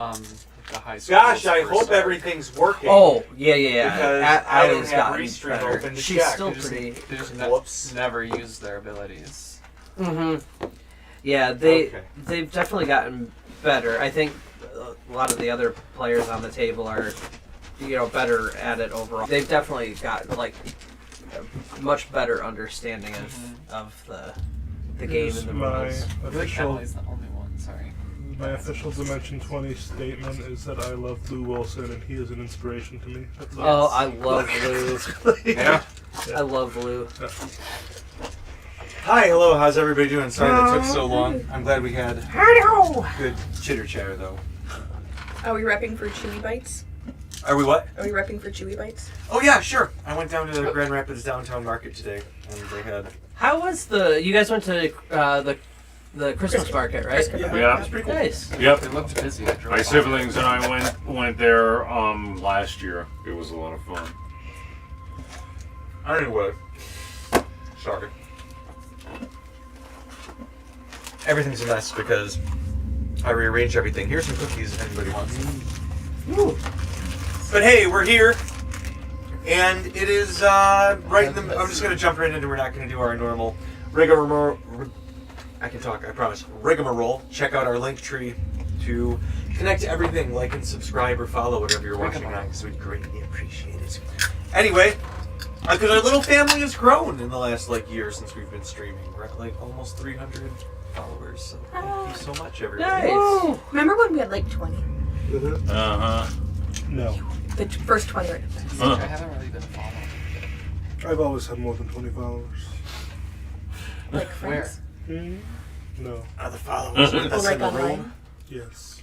the high school. Gosh, I hope everything's working. Oh, yeah. Because I don't Allie's have gotten Restream better. open to She's check. still They pretty... just Whoops. never use their abilities. Mm-hmm. Yeah, they've definitely gotten better. I think a lot of the other players on the table are, better at it overall. They've definitely gotten a much better understanding of the game and the rules. Allie's the only one. Sorry. My official Dimension 20 statement is that I love Blue Wilson and he is an inspiration to me. That's all. Oh, I love Blue. Yeah. I love Blue. Hi, hello, how's everybody doing? Sorry that took so long. I'm glad we had good chitter chatter though. Are we repping for Chewy Bites? Are we what? Are we repping for Chewy Bites? Oh yeah, sure. I went down to the Grand Rapids downtown market today and they had... How was you guys went to the Christmas market, right? Yeah. It was pretty cool. Nice. Yep. It looked busy. My siblings and I went there last year. It was a lot of fun. Anyway. Sorry. Everything's a mess because I rearranged everything. Here's some cookies if anybody wants them. Woo. But hey, we're here. And it is right in the... I'm just going to jump right into it. We're not going to do our normal rigmarole. I can talk, I promise. Rigmarole. Check out our link tree to connect to everything. Like and subscribe or follow whatever you're watching on because we'd greatly appreciate it. Anyway, because our little family has grown in the last year since we've been streaming. We're at almost 300 followers. So thank you so much, everybody. Nice. Remember when we had 20? Uh-huh. No. The first 20 right I haven't really been following. I've always had more than 20 followers. Like friends? No. Are the followers with us Or in the online? room? Yes.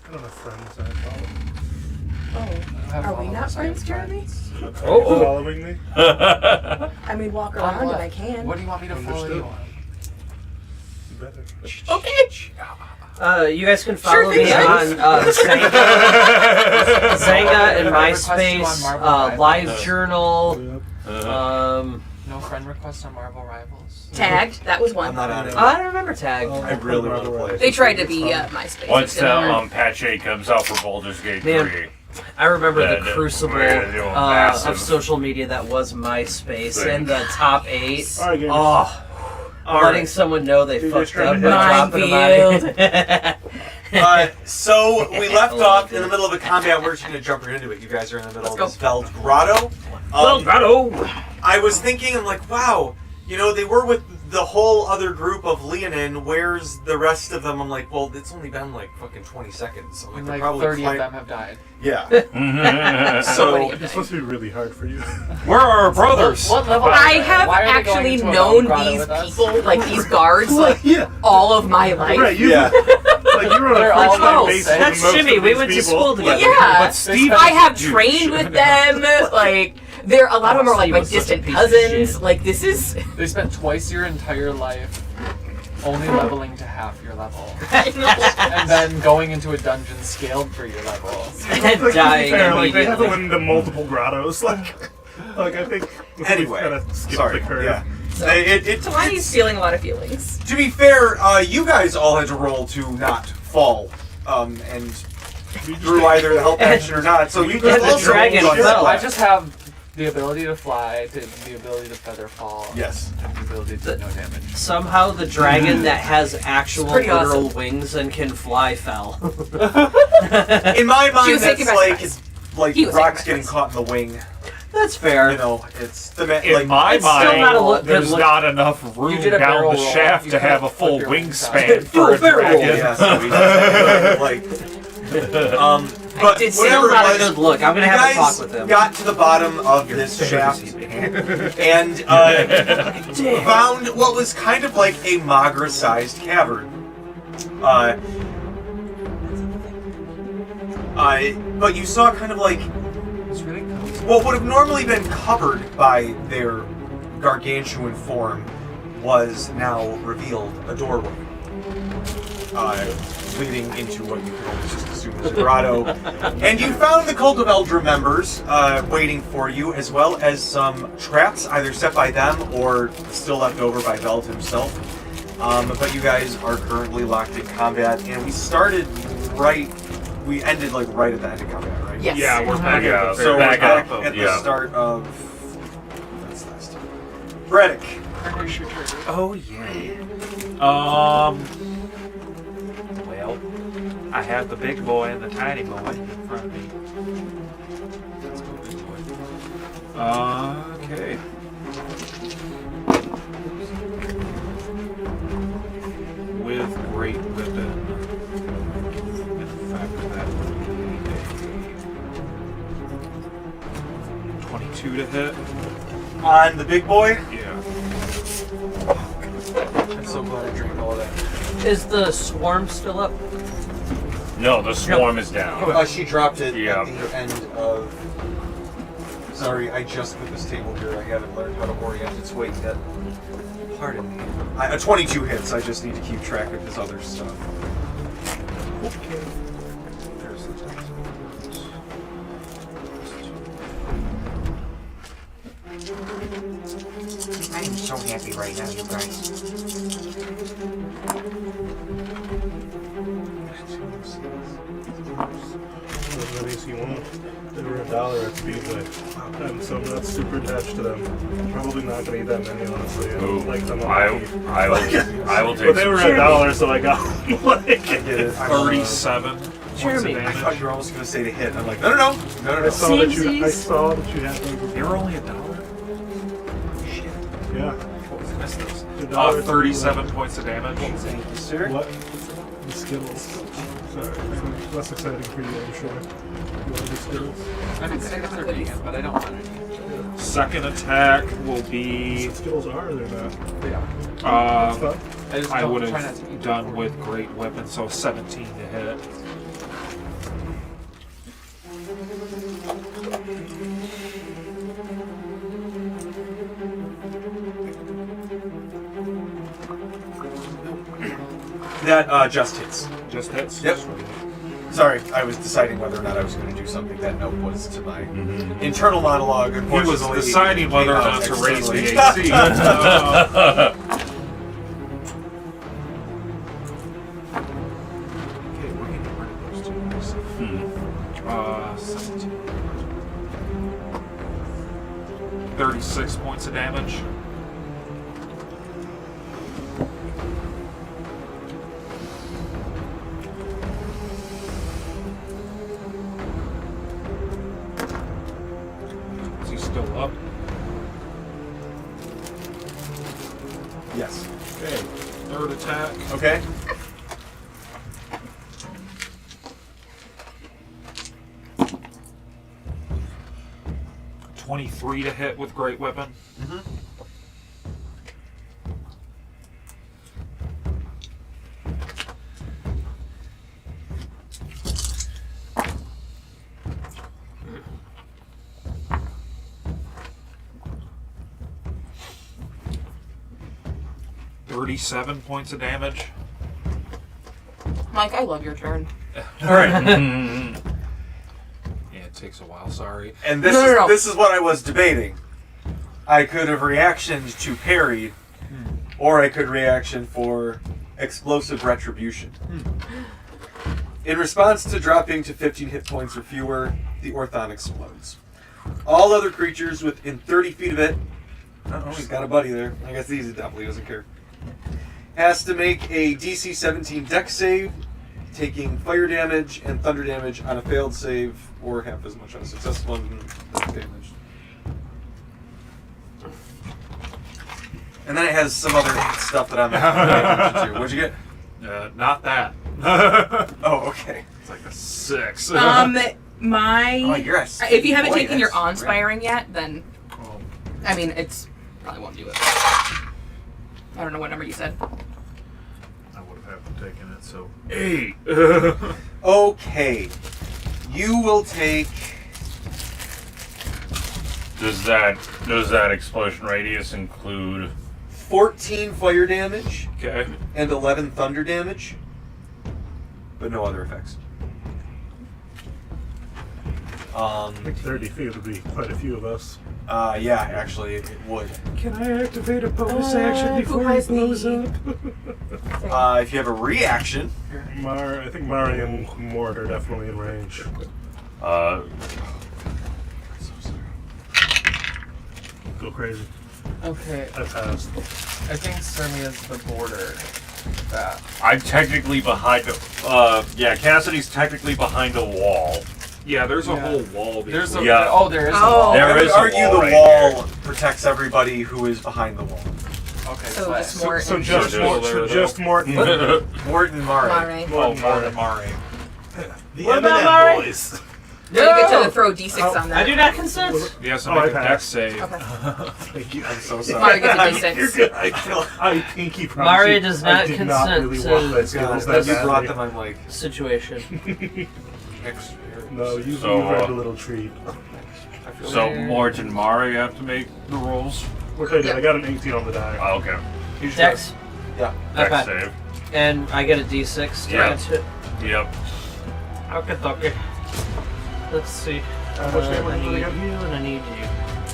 I don't have friends I follow. Oh. Are we not friends, Jeremy? Oh. Following me? I mean, walk around and I can. What do you want me to follow you Understood. on? Better. Okay. You guys can Sure follow thing, me on Zanga and Request you MySpace, on Marvel Live Rivals. Journal. Yep. No friend request on Marvel Rivals. Tagged. That was one. I'm not on it. I don't remember Tag. I really want to play. They tried to be MySpace. Once It didn't work. patch 8 comes out for Baldur's Gate 3. Man, I remember the The- crucible the massive- of social media that was MySpace Thing. and the top 8. All right, gamers. Oh, All letting right. someone know they Dude, fucked you're up trying by to dropping a body. So we left off in the middle of a combat. We're just going to jump right into it. You guys are in the middle of this Veld Grotto. Veld Grotto! I was thinking, I'm like, wow, they were with the whole other group of Leonin. Where's the rest of them? I'm like, well, it's only been fucking 20 seconds. So And they're probably 30 of them have died. Yeah. So This must be really hard for you. Where are our brothers? What level? I have Why are they going actually into a known grotto these with us? people, these guards, Yeah. all of my life. Right, you yeah. you were on They're a all first-name close. basis with That's most Jimmy. of We these went to people. school together. Yeah. But Steve, I have trained with them. They're a lot of them are He my was such a distant piece of cousins. shit. This is. They spent twice your entire life only leveling to half your level. I know. And then going into a dungeon scaled for your level. And dying They haven't immediately. went into multiple grottos. I think. Anyway, kind of skipped sorry. the curve. Yeah. So, It's Tawani's feeling a lot of feelings. to be fair, you guys all had to roll to not fall, and through either the help action or not. So you And guys the also dragon rolled on fell. that. I just have the ability to fly, the ability to feather fall, Yes. and the ability to do no damage. Somehow the dragon that has actual It's pretty literal awesome. wings and can fly fell. In my mind, was taken that's by like surprise. like He was rocks taken by getting caught in the wing. That's fair. It's the in my it's still not a mind, there's good not enough room You did a down barrel the roll. shaft You to have a could've full flipped your wings out. wingspan Full for a barrel roll. dragon. Yeah, so we just but did say Still whatever not it a was, good look. I'm gonna you have a guys talk with him. got to the bottom of this shaft and found what was kind of like a Magra-sized cavern. But you saw kind of like It's really cozy. what would have normally been covered by their gargantuan form was now revealed a doorway, leading into what you could almost just assume is a grotto. And you found the Cult of Veldaraam members waiting for you, as well as some traps either set by them or still left over by Veld himself. But you guys are currently locked in combat, and we started right we ended like right at the end of combat, right? Yes. Yeah, we're back at So we're back back up. at the Yeah. start of. That's last time. Braddock. Finish your turn. Oh yeah. Well, I have the big boy and the tiny boy in front of me. Let's go big boy. Okay. With great weapon. In fact, that would be a 22 to hit. On the big boy. Yeah. I'm so glad I drank all of that. Is the swarm still up? No, the swarm is down. She dropped it Yeah. at the end of. Sorry, I just put this table here. I haven't learned how to orient its weight yet. Pardon me. A 22 hits. I just need to keep track of this other stuff. Okay. There's the text. I am so happy right now, you guys. What do you want? They were $1 at Speedway. And so I'm not super attached to them. Probably not going to eat that many, honestly. I don't like them all. I will take But they were some. $1, so I got like. I get it. 37 points of Jeremy. I thought damage. you were almost going to say to hit. I'm like, no. I saw that you. I saw that you had them. They were only $1. Shit. Yeah. What was the rest of those? $1 37 points of damage. Thank you, sir. What? The Skittles. Sorry. Less exciting for you, I'm sure. You want the Skittles? I mean, Skittles are vegan, but I don't want any. Second attack will be. Skittles are, or they're not? Yeah. That's fun. I just I don't would try not have to eat done them. with great weapon, so 17 to hit. That just hits. Just hits. Yep. Sorry, I was deciding whether or not I was going to do something. That note was to my internal monologue. He was Unfortunately, deciding whether or came not out to raise the externally. AC. Okay, we're getting rid of those two. 17. 36 points of damage. Is he still up? Yes. Okay. Third attack. Okay. .23 to hit with great weapon. .37 points of damage. Mike, I love your turn. All right. Yeah, it takes a while. Sorry. And this No. this is what I was debating. I could have reactioned to parry, or I could reaction for explosive retribution. In response to dropping to 15 hit points or fewer, the Orthon explodes. All other creatures within 30 feet of it. Oh, he's got a buddy there. I guess he definitely doesn't care. Has to make a DC 17 Dex save, taking fire damage and thunder damage on a failed save, or half as much on a successful one. Damage. And then it has some other stuff that I'm not paying attention to. What'd you get? Not that. Oh, okay. It's like a 6. My. Oh, you're a if you haven't boy, taken your that's awe-inspiring yet, then Oh, I mean it's probably won't do it. I don't know what number you said. I would have had to taken it. So 8. Okay. You will take. Does that explosion radius include? 14 fire damage Okay. and 11 thunder damage, but no other effects. Like 30 feet would be quite a few of us. Yeah, actually, it would. Can I activate a bonus action before he blows up? If you have a reaction, I think Mari and Mort are definitely in range. Go crazy. Okay, I passed. I think Sirmia's the border. That. I'm technically behind. Yeah, Cassidy's technically behind a wall. Yeah, there's a Yeah. whole wall. There's a Yeah. oh, there is. Oh. A There I would is a argue wall the right wall protects everybody who is behind the wall. Okay, So just more. So just So Mort. just- So just Mort. Mort and Mari. Mare. Oh, Mari. Mari. The What about M&M Mari? boys. So you get to throw D6 on that. I do not consent. He has to Oh, make I a dex passed. save. Okay. Thank you. I'm so Mari sorry. gets a You're D6. good. I think he probably. Mari does I not did consent not really to want that God, skills as that you brought badly. them, I'm like, Situation. No, you So, earned a little treat. I feel So Mort and Mari have to make the rolls. Which I did. Yep. I got an 18 on the die. Oh, okay. Dex. Yeah. Dex Okay. save. And I get a D6 to Yeah. match it. Yep. Okay. Let's see. How much damage I did I need get? you and I need you.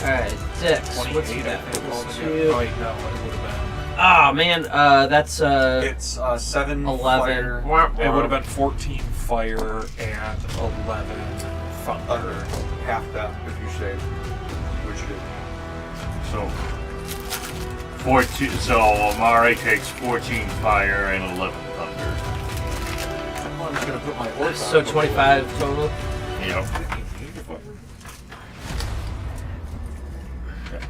Alright, Dex. What's 28, that? I think. Equal Oh, to- no, it would have Ah, man. That's It's 7 11. fire, been. It would have been 14 fire and 11 thunder. thunder, half that if you save, which you did. So 14. So Mari takes 14 fire and 11 thunder. I'm just gonna put my orc so on. 25 total. Yep.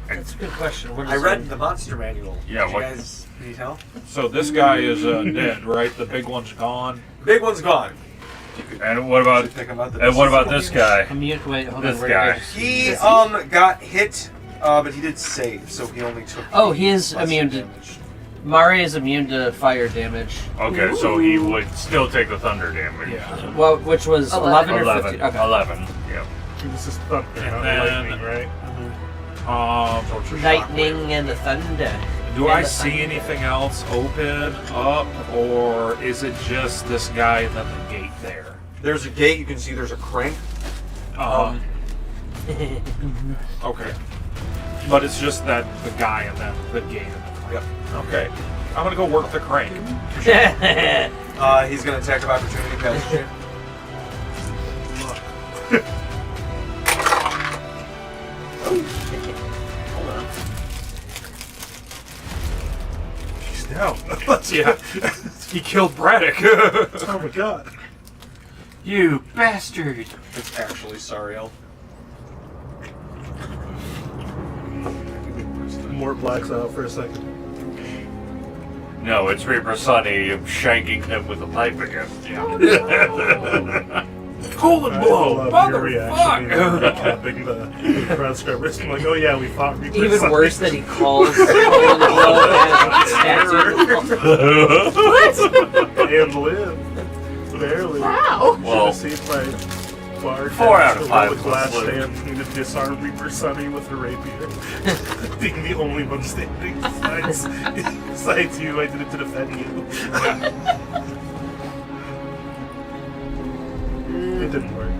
That's a good question. What is I read it? the monster manual. Yeah, Did what- you guys need help? So this guy is dead, right? The big one's gone. The big one's gone. And what about? Think about the And what about this guy? Immune. Wait, hold This on. where guy. did I just- He got hit, but he did save, so he only took. Oh, he is lesser immune to. damage. Mari is immune to fire damage. Okay, so he would still take the thunder damage. Yeah. Well, which was 11 or 11. 15? Okay. 11. Yep. This is thunder, And not then- lightning, right? Lightning and the thunder. Do And I the see thunder. anything else open up, or is it just this guy and then the gate there? There's a gate. You can see there's a crank. Okay. But it's just that the guy and then the gate and the crank. Yep. Okay. I'm gonna go work the crank. He's gonna attack of opportunity. Pass Hold on. He's down. Yeah. He killed Braddock. Oh my god. You bastard! It's actually Sariel. Mort blacks out for a second. No, it's Reaper Sunny shanking him with a pipe again. Colon blow! Motherfucker! Capping the crowd scrubbers. I'm like, oh yeah, we fought Reaper. Even Sunday. worse that he calls Colin Blow and statue. And live. Barely. Wow. Well, Should've seen my bar 4 out of to 5 roll the glass was lived. stand to disarm Reaper Sunny with a rapier. Being the only one standing besides you, I did it to defend you. It didn't work.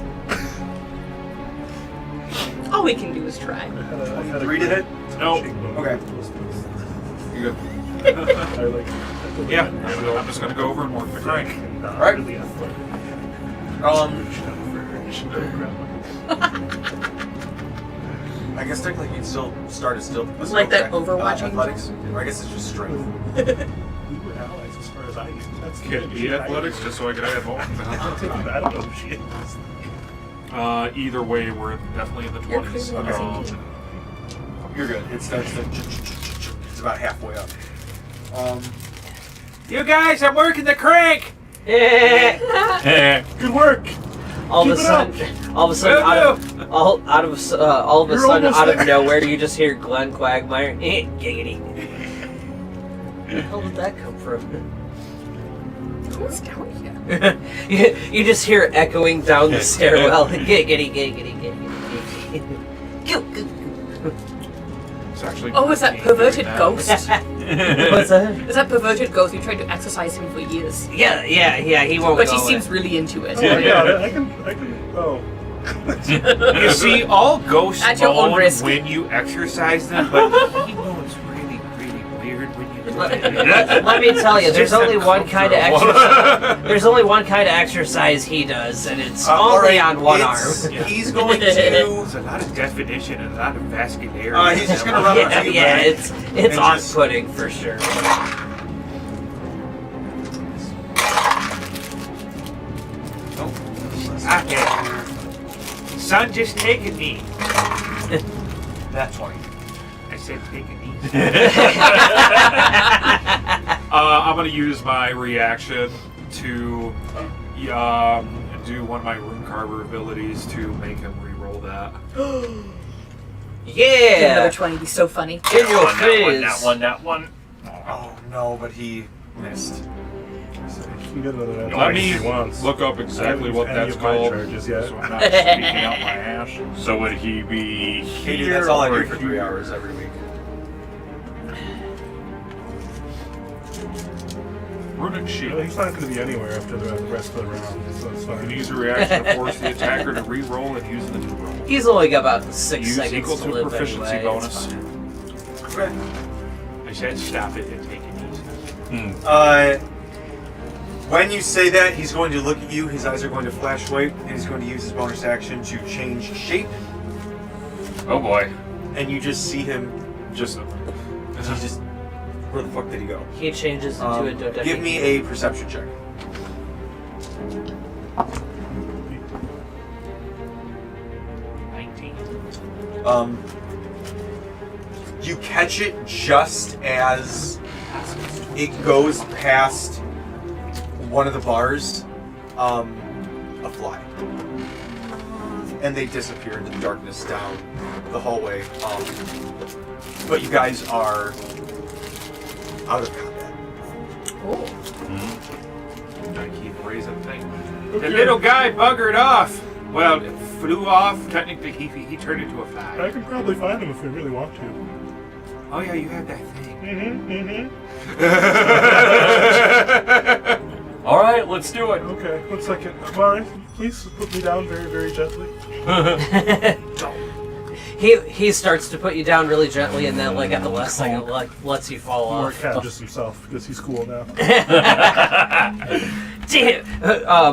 All we can do is try. I had a 3 to hit? Nope. Okay. You I like. Yeah, I'm just gonna go over and work the crank. Right. Really athletic. I guess technically you'd still start as still. a Like that skill check. Overwatch athletics. Or I guess it's just strength. We were allies as far as I knew. That's Can it be athletics just so I can add more? I don't know who she is. Either way, we're definitely in the You're 20s. crazy. You're good. It starts to. It's about halfway up. You guys, I'm working the crank! Yeah. Good work. All of a Keep it sudden, all of a You're sudden, almost out of there. nowhere, you just hear Glenn Quagmire. Giggity. Where the hell did that come from? Who's down here? you just hear it echoing down the stairwell. Giggity, giggity, giggity. Goo, goo. It's actually Oh, is that perverted ghost? What's that? Is that perverted ghost? We've tried to exercise him for years. Yeah, he won't But go he away. seems really into it. Oh my god, I can. Oh, You see, all ghosts At your own moan risk. when you exercise them, but you know it's really, really weird when you do it. Let me tell you, there's Just only one kind of uncomfortable. exercise. There's only one kind of exercise he does, and it's all only right, on one it's- arm. He's going to. There's a lot of definition and a lot of vascularity. He's just gonna run up to you, Yeah, Brad, it's and just- off-putting for sure. Okay. Son, just take a knee. That's 20. I said take a knee. I'm gonna use my reaction to do one of my rune carver abilities to make him re-roll that. Give Yeah! another 20. Be so funny. In your That face! that one. Oh no, but he missed. He can get another natural Let if me he wants. look up exactly what I haven't that's used any of my called. charges yet. So I'm not speaking out my ass. So would he be Hey, here dude, that's all I or do for 3 here? hours every week. Runic shield. He's not going to be anywhere after the rest of the round, so it's You can fine. use a reaction to force the attacker to re-roll and use the new roll. He's only got about 6 Use seconds equal to to live proficiency anyway. bonus. It's fine. Okay. I said stop it and take it easy. When you say that, he's going to look at you, his eyes are going to flash white, and he's going to use his bonus action to change shape, Oh boy. and you just see him, Just he just, where the fuck did he go? He changes into a dodecahedron. Give me a perception check. 19. You catch it just as it goes past one of the bars, a fly. And they disappear into the darkness down the hallway. But you guys are out of combat. I keep raising things. The little guy buggered off. Well, it flew off. Technically, he turned into a I fly. can probably find him if we really want to. Oh yeah, you have that thing. all right. Let's do it. Okay, 1 second. Mari, please put me down very, very gently. He starts to put you down really gently, and then, like, at the last second, like, lets you fall Or off. Cat just himself, because he's cool now. Damn!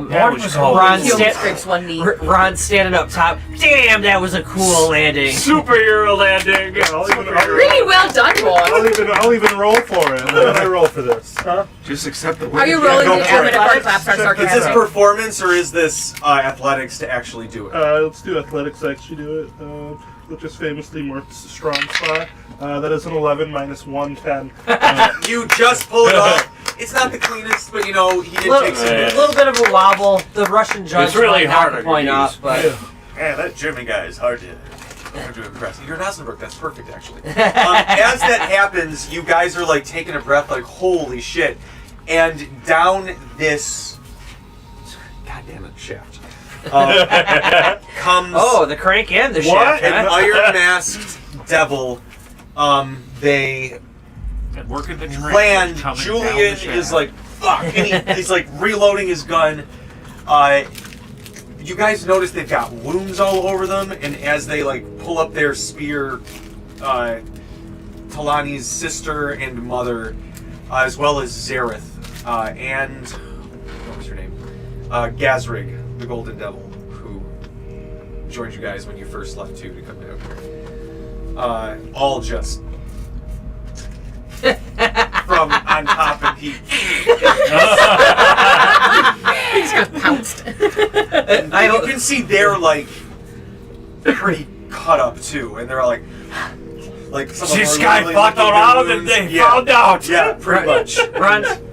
That was cool. Ron, He only scrapes one knee. Ron standing up top. Damn, that was a cool landing. Superhero landing. Really well done, boy. I'll even roll for it. And then I roll for this. Huh? Just accept the Are you win. rolling go the for it. Avatar claps are Is this sarcastic? performance or is this athletics to actually do it? Let's do athletics to actually do it. Which is famously Mort's strong spot. That is an 11 minus 1, 10. You just pull it off. It's not the cleanest, but you know, he did take some A hits. little bit of a wobble. The Russian judge It's really might hard knock a to point use. off, but Yeah, that German guy is hard to impress. You're an Osnabrück, that's perfect actually. As that happens, you guys are like taking a breath like, holy shit. And down this goddamn it, shaft. Comes the crank and the what? shaft. An Huh? iron masked devil. They And working the train. land. coming down Julian the is shaft. like, fuck, and he's like reloading his gun. You guys notice they've got wounds all over them, and as they like pull up their spear, Talani's sister and mother, as well as Zareth, and what was her name? Gazrig, the Golden Devil, who joined you guys when you first left too to come down here. All just from on top, and he He's just pounced. you can see they're like pretty cut up too, and they're like some of This them are guy literally fucked licking their around and wounds. they Yeah. found out. Yeah, pretty much.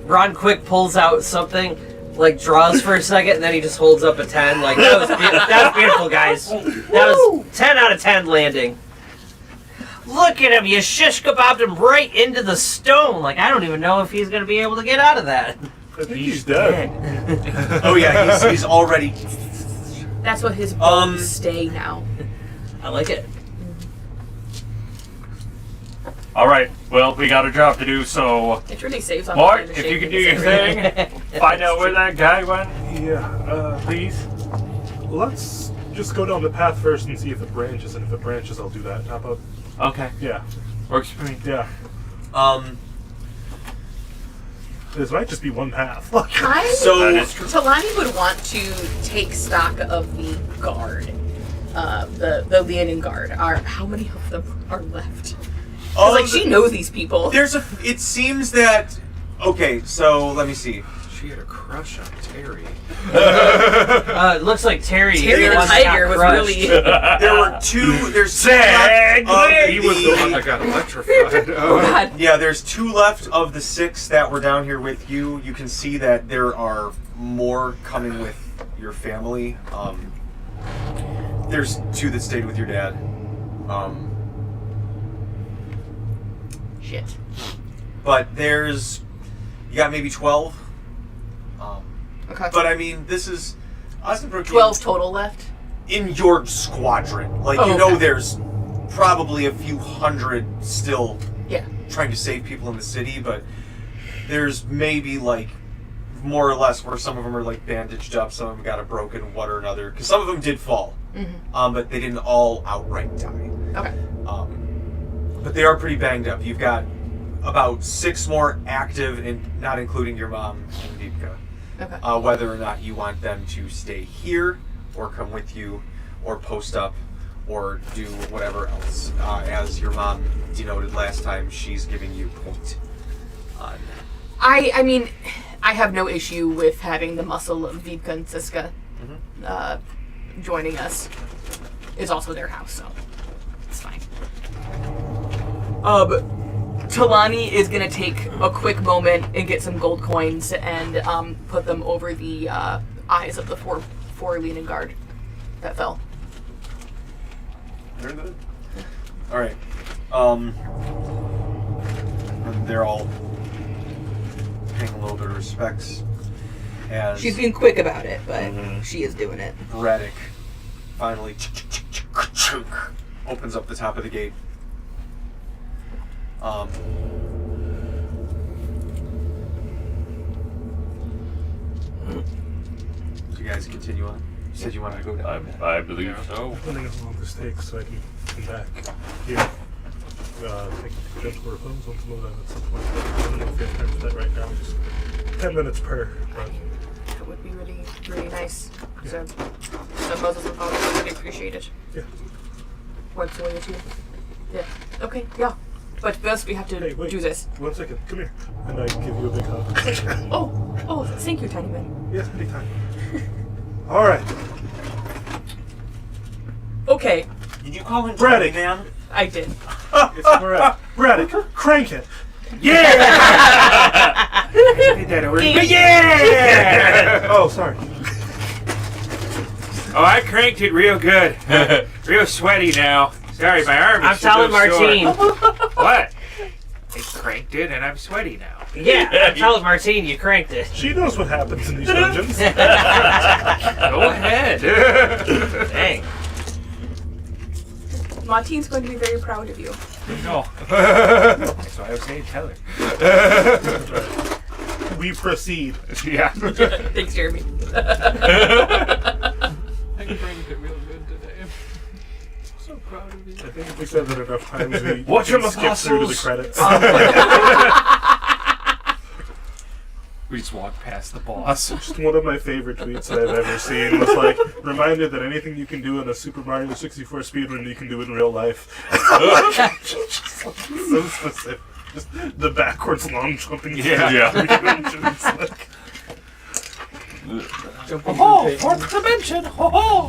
Ron quick pulls out something, like draws for a second, and then he just holds up a 10. Like, that was beautiful, guys. That was 10 out of 10 landing. Look at him, you shish kebabbed him right into the stone. Like, I don't even know if he's gonna be able to get out of that. I think he's dead. Oh yeah, he's already. That's what his bones stay now. I like it. All right. Well, we got a job to do. So, It really saves on Mort, the if shape you can of do this your area. thing, find out where that guy went. Yeah, Please. let's Just go down the path first and see if it branches, and if it branches, I'll do that. How about? Okay. Yeah. Works for me. Yeah. This might just be one path. Talani would want to take stock of the guard, the Leonin guard. How many of them are left? She knows these people. It seems that. Okay, so let me see. She had a crush on Terry. It looks like Terry the once tiger got was crushed. really. There were two. There's two left of He was the one that got electrified. Oh God. Yeah, there's 2 left of the 6 that were down here with you. You can see that there are more coming with your family. There's 2 that stayed with your dad. Shit. But you got maybe 12. Okay. But I mean, this is Osnabrück 12 total left. in your squadron. Like, you know, there's probably a few hundred still trying to save people in the city, but there's maybe like more or less where some of them are like bandaged up, some of them got a broken one or another, because some of them did fall, but they didn't all outright die. Okay. But they are pretty banged up. You've got about 6 more active, and not including your mom and Deepka. Okay. Whether or not you want them to stay here, or come with you, or post up, or do whatever else. As your mom denoted last time, she's giving you point on. I mean, I have no issue with having the muscle of Vipka and Siska joining us. It's also their house, so it's fine. But Talani is gonna take a quick moment and get some gold coins and put them over the eyes of the four leaning guard that fell. Very good. All right. And they're all paying a little bit of respect as She's being quick about it, but she is doing it. Braddock finally opens up the top of the gate. So you guys continue on. You said you wanted to go down. I believe so. Depending on how long this takes, so I can come back here. Take gentle repose once more at some point. I don't know if you have time for that right now. Just 10 minutes per run. That would be really, really nice. So Moses and Father would really appreciate it. Yeah. Once a two. Yeah. Okay, yeah. But first we have to do this. 1 second. Come here. And I give you a big hug. Oh, thank you, tiny man. Yes, anytime. All right. Okay, Did you call him Braddock. Tiny Man? I did. It's all right. Braddock, crank it. Yeah! Get that over. Yeah! Oh, sorry. Oh, I cranked it real good. Real sweaty now. Sorry, my arm is I'm telling Martine. What? I cranked it and I'm sweaty now. Yeah, I'm telling Martine you cranked it. She knows what happens in these dungeons. Go ahead. Dang. Martine's going to be very proud of you. No. That's why I was saying tell her. We proceed. Yeah. Thanks, Jeremy. I cranked it real good today. So proud of you. I think we said that enough times we Watch can them skip through to the apostles. credits. We just walked past the boss. Just one of my favorite tweets that I've ever seen was like, reminder that anything you can do in a Super Mario 64 speedrun, you can do in real life. Just like, so specific. Just the backwards long jumping. Yeah. Like, Oh, fourth dimension! Oh,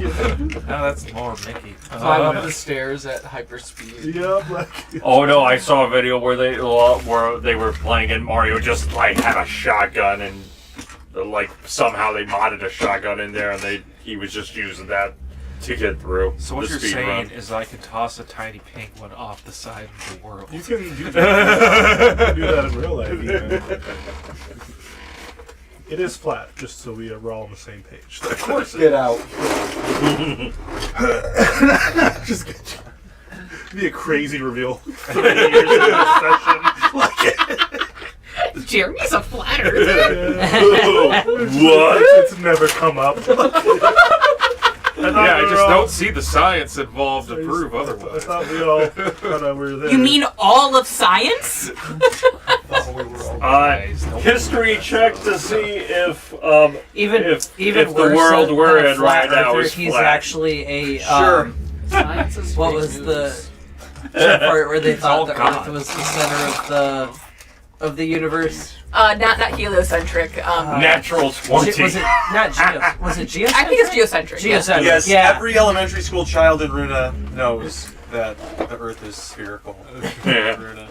that's more Mickey. Climb up the stairs at hyperspeed. yeah, like, Oh no, I saw a video where they were playing and Mario just like had a shotgun and like somehow they modded a shotgun in there and he was just using that to get through. So what the you're speed saying run. is I can toss a tiny pink one off the side of the world. you can do that. You can do that in real life, even. It is flat, just so we're all on the same page. Of course. Get out. Just get you. It'd be a crazy reveal. 30 years into the session. Like, Jeremy's a flat earther. what? It's never come up. I just don't see the science involved to prove I otherwise. thought we all kind of were there. You mean all of science? History check to see if Even if even the worse world than we're a in flat right now earther, is he's flat. actually a Sure. Science is what fake was news. the part where they all thought the God. Earth was the center of the universe? Not heliocentric. natural 20. Was it not was it geocentric? I think it's geocentric. Yeah. Geocentric. Yes, Yeah. every elementary school child in Runa knows that the Earth is spherical. Yeah. Runa.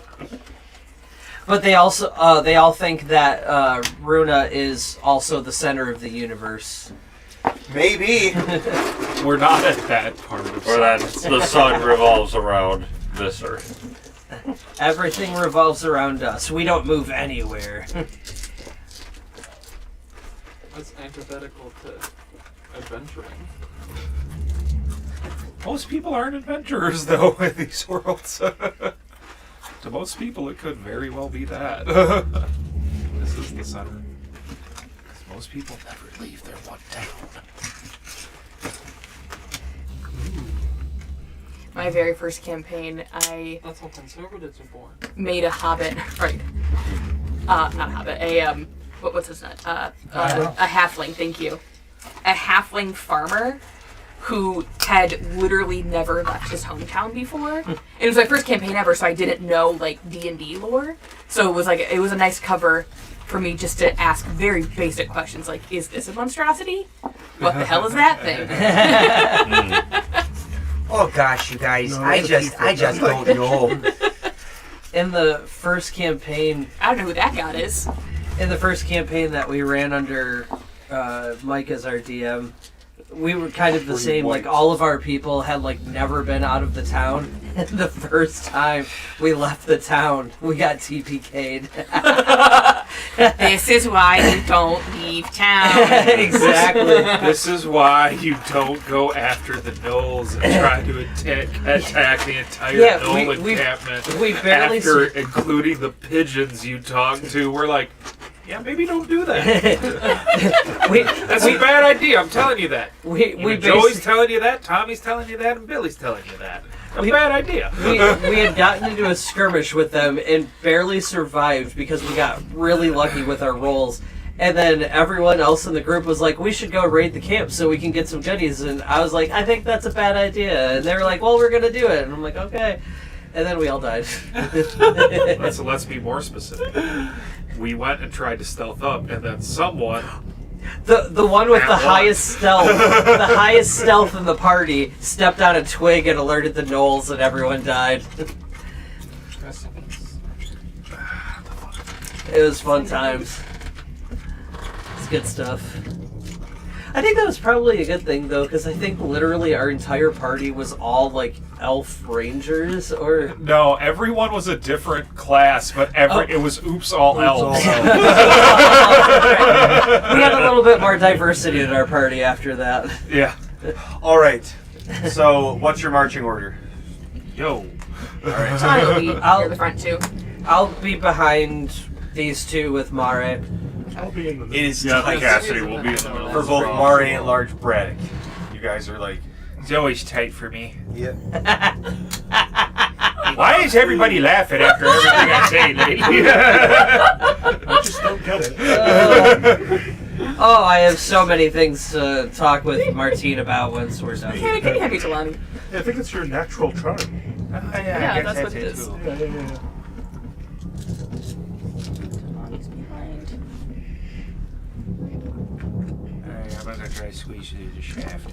But they also they all think that Runa is also the center of the universe. Maybe. We're not at that part of Or that science. the sun revolves around this Earth. Everything revolves around us. We don't move anywhere. That's antithetical to adventuring. Most people aren't adventurers, though, in these worlds. To most people, it could very well be that. This is the center. 'Cause most people never leave their one town. My very first campaign, I That's how conservatives are born. made a hobbit. Right. Not a hobbit. What's his name? A halfling. Thank you. A halfling farmer who had literally never left his hometown before. It was my first campaign ever, so I didn't know like D&D lore. So it was a nice cover for me just to ask very basic questions like, is this a monstrosity? What the hell is that thing? Oh gosh, you guys, No, I that's just don't know. In the first campaign, I don't know who that god is. that we ran under Mike as our DM, we were kind of the same. Like all of our people had like never been out of the town. And the first time we left the town, we got TPK'd. This is why you don't leave town. Exactly. This is why you don't go after the gnolls and try to attack the entire Yeah, gnoll we encampment. we barely After including the pigeons you talk to, we're like, yeah, maybe don't do that. That's a bad idea. I'm telling you that. we Joey's telling you that, Tommy's telling you that, and Billy's telling you that. A bad idea. we had gotten into a skirmish with them and barely survived because we got really lucky with our rolls. And then everyone else in the group was like, we should go raid the camp so we can get some goodies. And I was like, I think that's a bad idea. And they were like, well, we're going to do it. And I'm like, okay. And then we all died. Let's be more specific. We went and tried to stealth up, and then someone... The one with At the once. highest stealth in the party stepped on a twig and alerted the gnolls and everyone died. It was fun times. It's good stuff. I think that was probably a good thing though, because I think literally our entire party was all like elf rangers or No, everyone was a different class, but it was oops all elves. we had a little bit more diversity in our party after that. Yeah. All right. So, what's your marching order? Yo. All right. I'll lead I'll- near the front too. I'll be behind these two with Mare. I'll be in the It is Yeah, tight Cassidy will be in the middle. for both Mari and Large Braddock. You guys are like, Joey's tight for me. yeah. Why is everybody laughing after everything I say lately? I just don't get it. Oh, I have so many things to talk with Martine about once we're done. Can you have me, Talani? I think it's your natural charm. Yeah, that's what it is. Yeah. Talani's behind. I'm gonna try to squeeze through the shaft.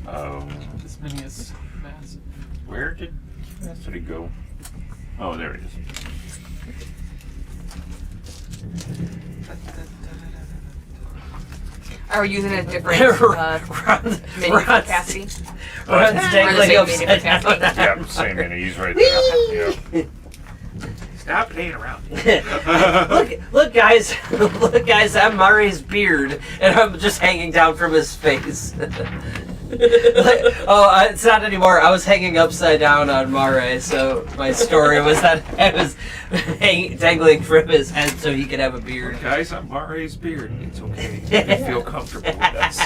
Oh, This mini is massive. where did he go? Oh, there it is. Are we using a different mini for Ron's Cassie? dangling Or the upside same down. mini for Yeah, same minute. He's right there. Yeah. Stop playing around. look, guys, look, guys. I'm Mari's beard, and I'm just hanging down from his face. It's not anymore. I was hanging upside down on Mare, so my story was that I was dangling from his head so he could have a beard. Guys, I'm Mare's beard. It's okay. You can feel comfortable with us.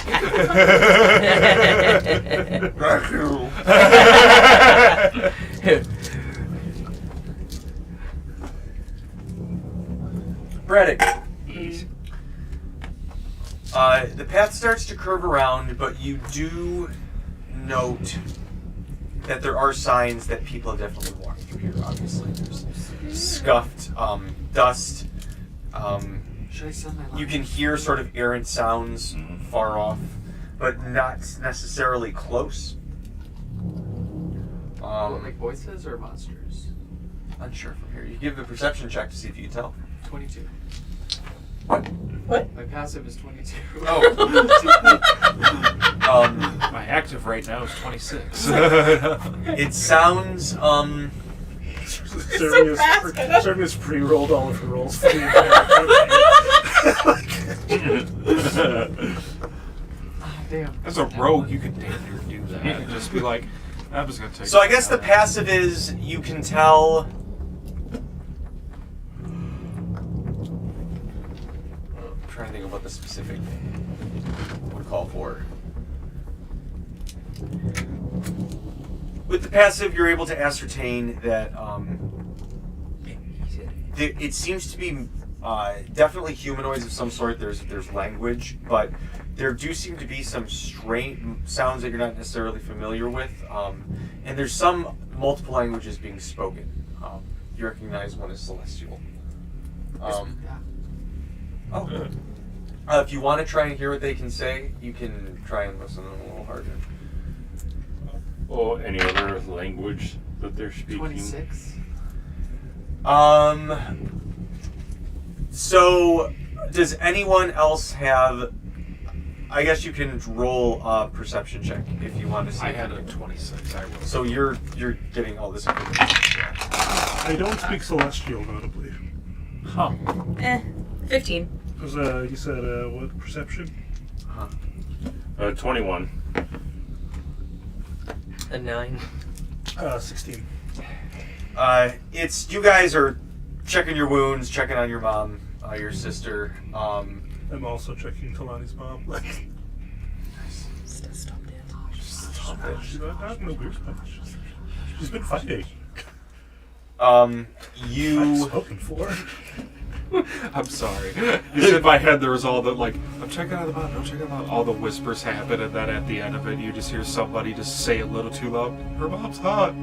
Braddock, Yes. the path starts to curve around, but you do note that there are signs that people have definitely walked through here. Obviously, there's scuffed dust. Should I send my line? You can hear sort of errant sounds far off, but not necessarily close. Like voices or monsters? Unsure from here. You give a perception check to see if you can tell. 22. What? My passive is 22. Oh. My active right now is 26. It sounds Servius pre-rolled all of her rolls for the Damn. As a rogue, you could damn near do that and just be like, I was gonna take. So I guess the passive is you can tell. I'm trying to think of what the specific would call for. With the passive, you're able to ascertain that it seems to be definitely humanoids of some sort. There's language, but there do seem to be some strange sounds that you're not necessarily familiar with, and there's some multiple languages being spoken. You recognize one as Celestial. If you want to try and hear what they can say, you can try and listen to them a little harder. Or any other language that they're speaking? 26. So, does anyone else have? I guess you can roll a perception check if you want to see. I had a 26. I will. So you're getting all this information. I don't speak Celestial, notably. Huh. 15. Because you said what perception? 21. A 9. 16. It's you guys are checking your wounds, checking on your mom, your sister. I'm also checking Talani's mom. Stop it. Stop it. She's not in a weird spot. She's been fighting. I've You. spoken for. I'm sorry. In my head, there was all the like, I'm checking out the bottom, I'm checking out all the whispers happen, and then at the end of it, you just hear somebody just say a little too loud, her mom's hot.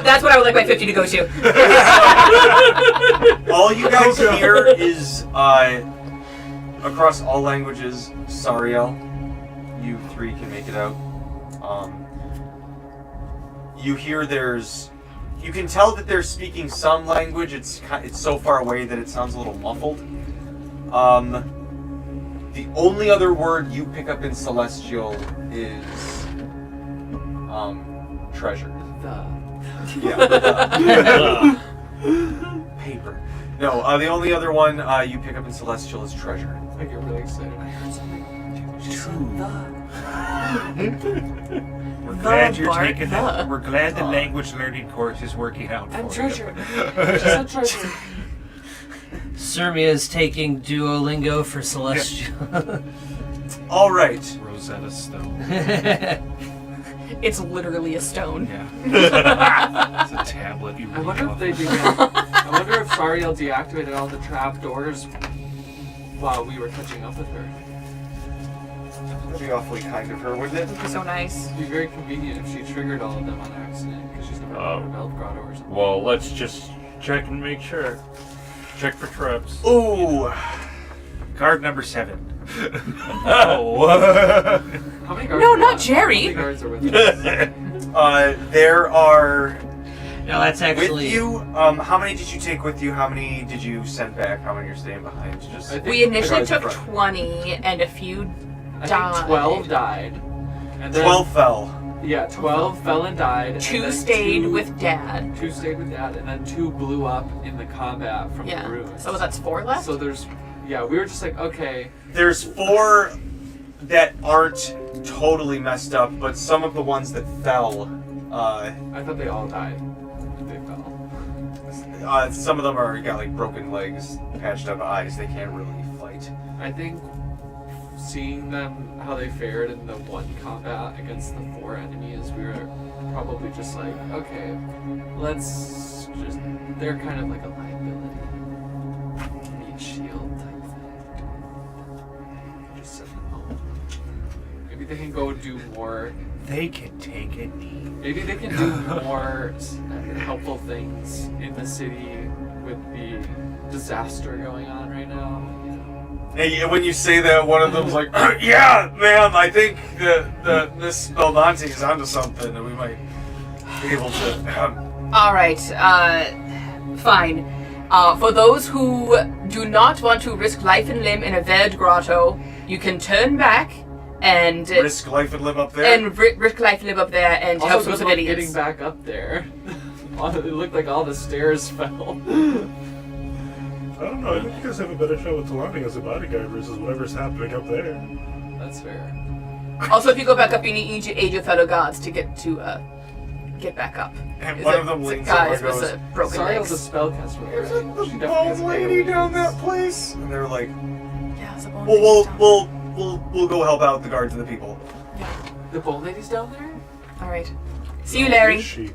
That's what I would like my 50 to go to. All you guys hear is across all languages, Sariel. You three can make it out. You hear you can tell that they're speaking some language. It's so far away that it sounds a little muffled. The only other word you pick up in Celestial is treasure. Yeah. Paper. No, the only other one you pick up in Celestial is treasure. I get really excited. I heard something. We're glad you're Bart, taking it. We're glad the language learning course is working out for And you. treasure. She said treasure. Sermia is taking Duolingo for Celestial. All right. Rosetta Stone. It's literally a stone. Yeah. It's a tablet. You I read wonder if off they of. I wonder if Sariel deactivated all the trap doors while we were catching up with her. That'd be awfully kind of her, wouldn't it? It'd be so nice. It'd be very convenient if she triggered all of them on accident because she's never been to Veld Grotto or something. Well, let's just check and make sure. Check for traps. Ooh. Guard number 7. Oh. How many guards? No, are not with- Jerry. How many guards are with us? There are No, that's actually. with you. How many did you take with you? How many did you send back? How many are staying behind? Just I think We initially the took guards in 20, and a few I died. think 12 died. And then, 12 fell. Yeah, 12 fell and died. and 2 then stayed 2 with Dad. 2 stayed with Dad, and then 2 blew up in the combat from the Yeah. ruins. So that's 4 left? So there's, Yeah, we were just like, okay. There's 4 that aren't totally messed up, but some of the ones that fell, I thought they all died. They fell. some of them got like broken legs, patched up eyes. They can't really fight. I think seeing them, how they fared in the one combat against the 4 enemies, we were probably just like, okay, let's just, they're kind of like a liability. Meat shield type thing. Just send them home. Maybe they can go do more. They can take a knee. Maybe they can do more helpful things in the city with the disaster going on right now. And when you say that, one of them's like, "Yeah, ma'am, I think the Miss Belmonte is onto something, and we might be able to." All right, fine. For those who do not want to risk life and limb in a Veld Grotto, you can turn back and Risk life and limb up there. and risk life and live up there and help some Also, good luck civilians. getting back up there. It looked like all the stairs fell. I don't know. I think you guys have a better shot with Talani as a bodyguard versus whatever's happening up there. That's fair. Also, if you go back up, you need to aid your fellow gods to get back up. And one of them leans over guys and goes, with broken Sariel's a legs. spellcaster. "Isn't Right? the She definitely bald has a lady better down that weakness. place?" And they're like, Yeah, it's a bone "Well, lady down we'll go help out the guards and the people." The bone lady's down there? All right. See you, Larry. Is she?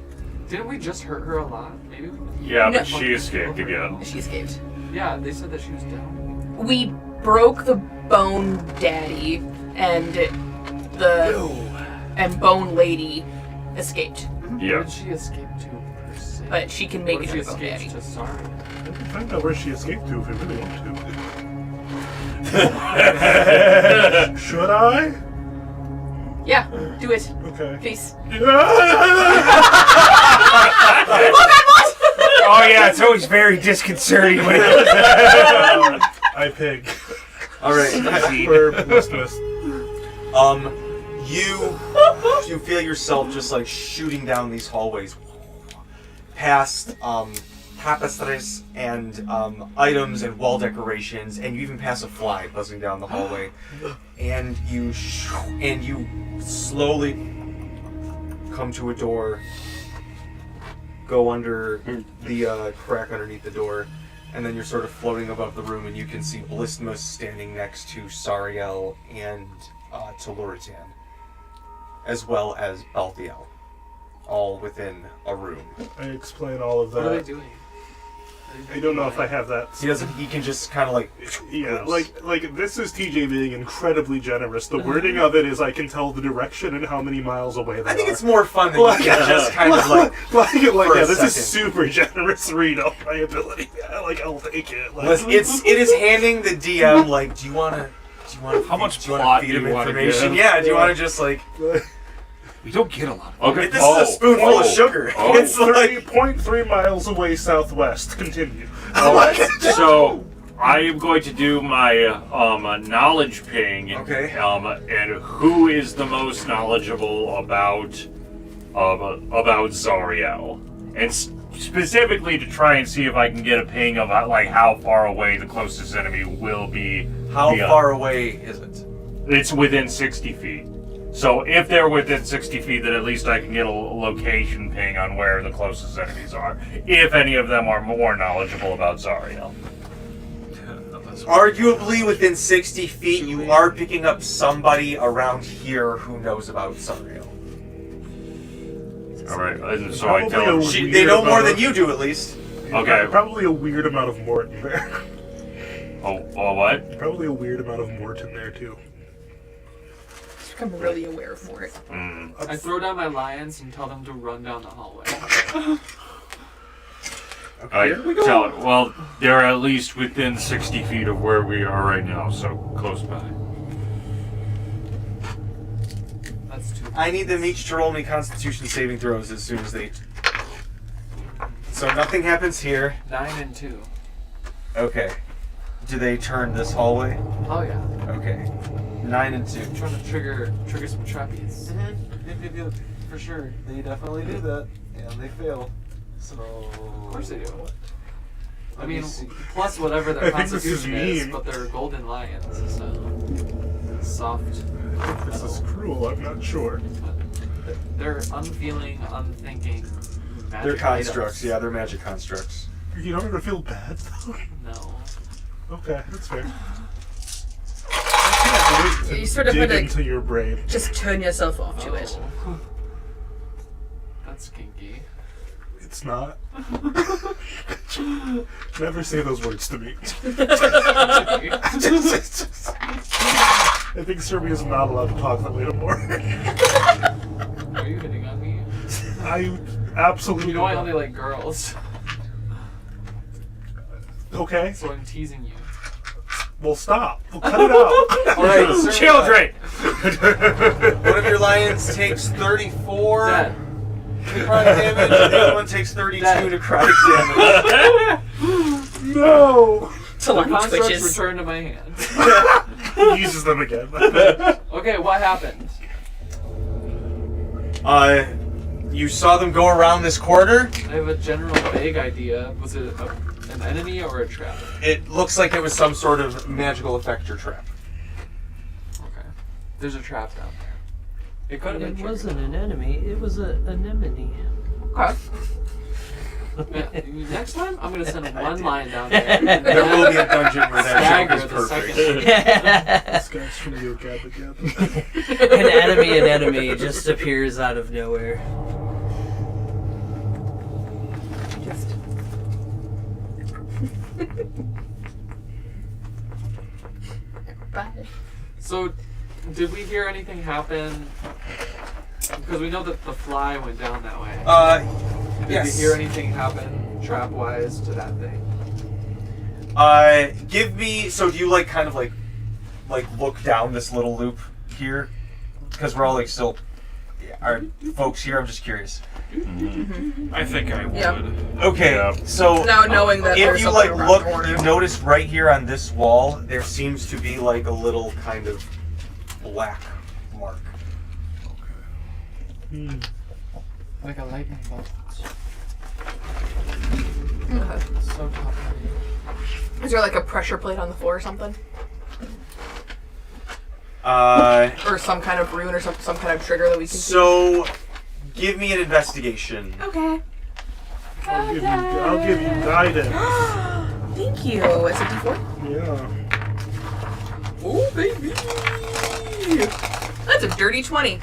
Didn't we just hurt her a lot? Maybe we. Yeah, No. but she escaped again. She escaped. Yeah, they said that she was down. We broke the Bone Daddy, and Bone Lady escaped. Where Yeah. did she escape to, per se? But she can make What it if she to Bone Daddy. escapes to Sariel? I can find out where she escaped to if we really want to. Should I? Yeah, do it, Okay. please. Oh yeah, it's always very disconcerting when it I pig. All right. For Blistimus. You feel yourself just like shooting down these hallways, past tapestries and items and wall decorations, and you even pass a fly buzzing down the hallway, and you slowly come to a door, go under the crack underneath the door, and then you're sort of floating above the room, and you can see Blistimus standing next to Sariel and Teluritan, as well as Balthiel, all within a room. I explain all of that. What are they doing? I don't know if I have that. He can just kind of like... Yeah, like this is TJ being incredibly generous. The wording of it is I can tell the direction and how many miles away they are. I think it's more fun than you can just kind of like... yeah, this is second. super generous read of my ability. I'll take it. Like, It is handing the DM like, do you want to How much do you want plot to feed do him you wanna information? give? Yeah, do you want to just like... We don't get a lot of Okay. This is a spoonful of sugar. Oh. It's like... 0.3 miles away southwest. Continue. So I am going to do my knowledge ping. Okay. And who is the most knowledgeable about Zariel, and specifically to try and see if I can get a ping of like how far away the closest enemy will be. How far away is it? It's within 60 feet. So if they're within 60 feet, then at least I can get a location ping on where the closest enemies are. If any of them are more knowledgeable about Zariel. Arguably within 60 feet, you are picking up somebody around here who knows about Sariel. Alright, and so I tell Probably them. They know more than you do, at least. Okay. Probably a weird amount of mort in there. Oh, what? Probably a weird amount of mort in there too. I'm really aware of more. I throw down my lions and tell them to run down the hallway. I tell it. Well, they're at least within 60 feet of where we are right now, so close by. That's too. I need them each to roll me Constitution saving throws as soon as they... So nothing happens here. 9 and 2. Okay. Do they turn this hallway? Oh yeah. Okay. 9 and 2. I'm trying to trigger some trappies. Yep. For sure. They definitely do that. And they fail. So... Of course they do. I mean, plus whatever their I think this is constitution is, mean. but they're golden lions, so soft. This is cruel, I'm not sure. They're unfeeling, unthinking. Magic They're constructs. items. Yeah, they're magic constructs. You don't ever feel bad, though? No. Okay, that's fair. You sort of Dig had to into your brain. just turn yourself off to it. Oh. That's kinky. It's not. Never say those words to me. I think Serbia's not allowed to talk that way anymore. Are you hitting on me? I absolutely. You know I only like girls, Okay, so I'm teasing you. well stop. We'll cut it out. All right, Children! One of your lions takes 34 Dead. necrotic damage, and the other one takes 32 Dead. necrotic damage. No. The Talani constructs twitches. return to my hand. He uses them again. Okay, what happened? You saw them go around this corner. I have a general vague idea. Was it an enemy or a trap? It looks like it was some sort of magical effect or trap. Okay. There's a trap down there. It could have been It triggered. wasn't an enemy. It was an anemone. Okay. Yeah, next time, I'm gonna send one line down there. And There will be a dungeon where that stagger joke is the perfect. second. This guy's from you again. An enemy just appears out of nowhere. Just. Bye. So, did we hear anything happen? Because we know that the fly went down that way. Did Yes. you hear anything happen trap-wise to that thing? Give me. So do you like kind of like look down this little loop here? Because we're all like still. Are folks here? I'm just curious. I think I would. Yeah. Okay, Yeah. so Now knowing that if there's you something like around look, the corner. you notice right here on this wall there seems to be like a little kind of black mark. Like a lightning bolt. Okay. So top heavy. Is there like a pressure plate on the floor or something? Or some kind of rune or some kind of trigger that we can so give me an investigation. see? Okay. I'll give you guidance. Thank you. It's a D4? Yeah. Oh, baby. That's a dirty 20.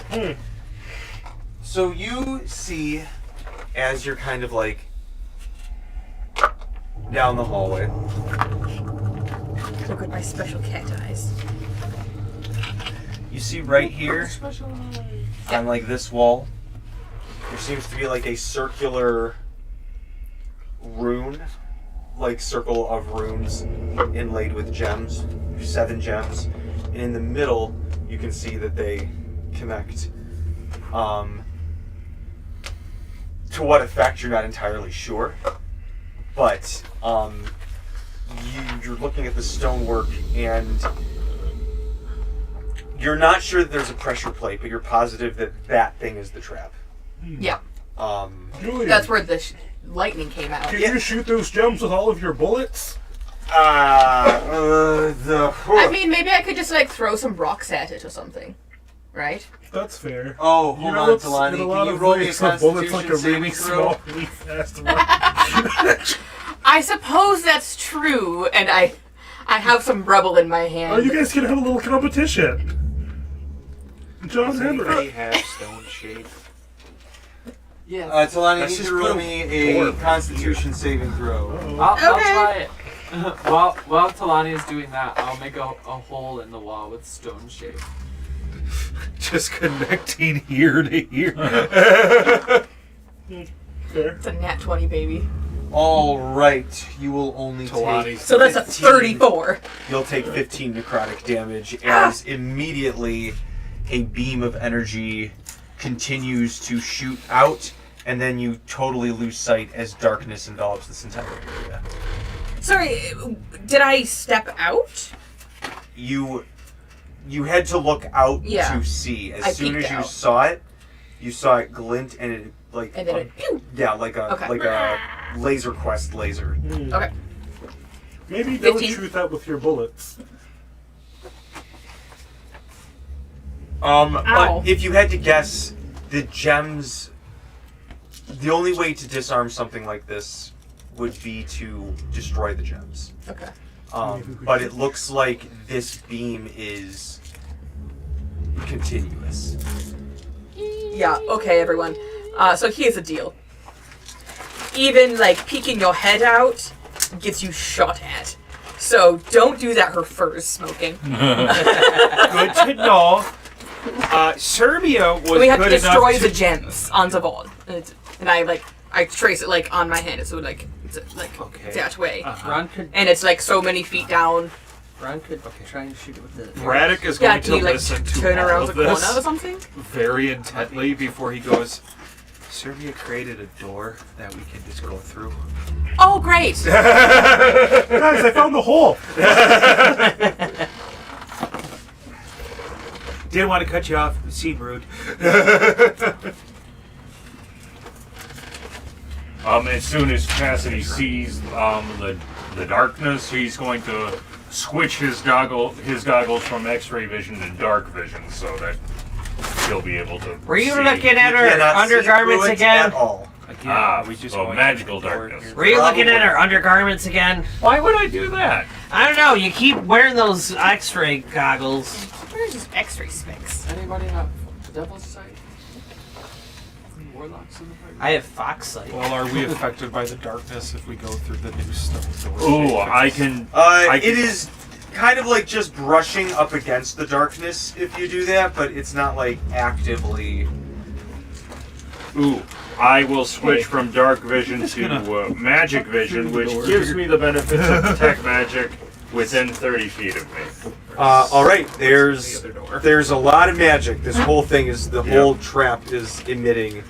So you see, as you're kind of like down the hallway, Look at my special cat eyes. you see right here on like this wall, there seems to be like a circular rune, like circle of runes inlaid with gems, 7 gems, and in the middle you can see that they connect. To what effect, you're not entirely sure, but you're looking at the stonework and you're not sure that there's a pressure plate, but you're positive that that thing is the trap. Yeah. Julian, That's where the lightning came out. can you shoot those gems with all of your bullets? I mean, maybe I could just like throw some rocks at it or something. Right? That's fair. Oh, You hold know, on, it's Talani. in a lot Can you of roll me a ways, the bullet's like a Constitution really saving throw? small, really fast rock. I suppose that's true, and I have some rubble in my hand. Oh, you guys can have a little competition. John They Henry. have stone shape. Yes. Talani, Let's you need just to roll put me a a door Constitution saving throw. Uh-oh. I'll Okay. try it. While Talani is doing that, I'll make a hole in the wall with stone shape. Just connecting here to here. Fair. It's a nat 20, baby. All right, you will only take. Talani's So that's a 15. 34. You'll take 15 necrotic damage as immediately a beam of energy continues to shoot out, and then you totally lose sight as darkness envelops this entire area. Sorry, did I step out? You had to look out Yeah. to see. As I soon as peeked you out. saw it glint, and it like And then it pew! yeah, like a Okay. like a laser quest laser. Okay. Maybe don't 15. shoot that with your bullets. Ow. But if you had to guess, the gems, the only way to disarm something like this would be to destroy the gems. Okay. But it looks like this beam is continuous. Yeah, okay, everyone. So here's the deal. Even, like, peeking your head out gets you shot at. So don't do that for furs smoking. Good to know. Serbia was We have to good destroy enough the gems on the wall. And I trace it, like, on my hand. So, like, it's, like, Okay. that way. Ron could And it's, like, so many feet down. Ron could try and shoot it with the. Braddock is Yeah, going can to you, like, listen to turn all around the of corner this or something? very intently before he goes, Serbia created a door that we can just go through. Oh, great! Guys, I found the hole. Didn't want to cut you off. Seemed rude. As soon as Cassidy sees the darkness, he's going to switch his goggles from X-ray vision to dark vision, so that he'll be able to. Were you see. looking at You her cannot see undergarments through it again? at all. Again, we just so going magical through the door darkness. here. Were you looking at her undergarments again? Why would I do that? I don't know. You keep wearing those X-ray goggles. Where's this X-ray specs? Anybody have Devil's Sight? Warlocks in the party? I have fox sight. Well, are we affected by the darkness if we go through the new stone door? Ooh, I can. It is kind of like just brushing up against the darkness if you do that, but it's not like actively. Ooh, I will switch from dark vision to magic vision, which gives me the benefits of detect magic within 30 feet of me. All right, there's The other door. there's a lot of magic. This whole thing is the whole trap is emitting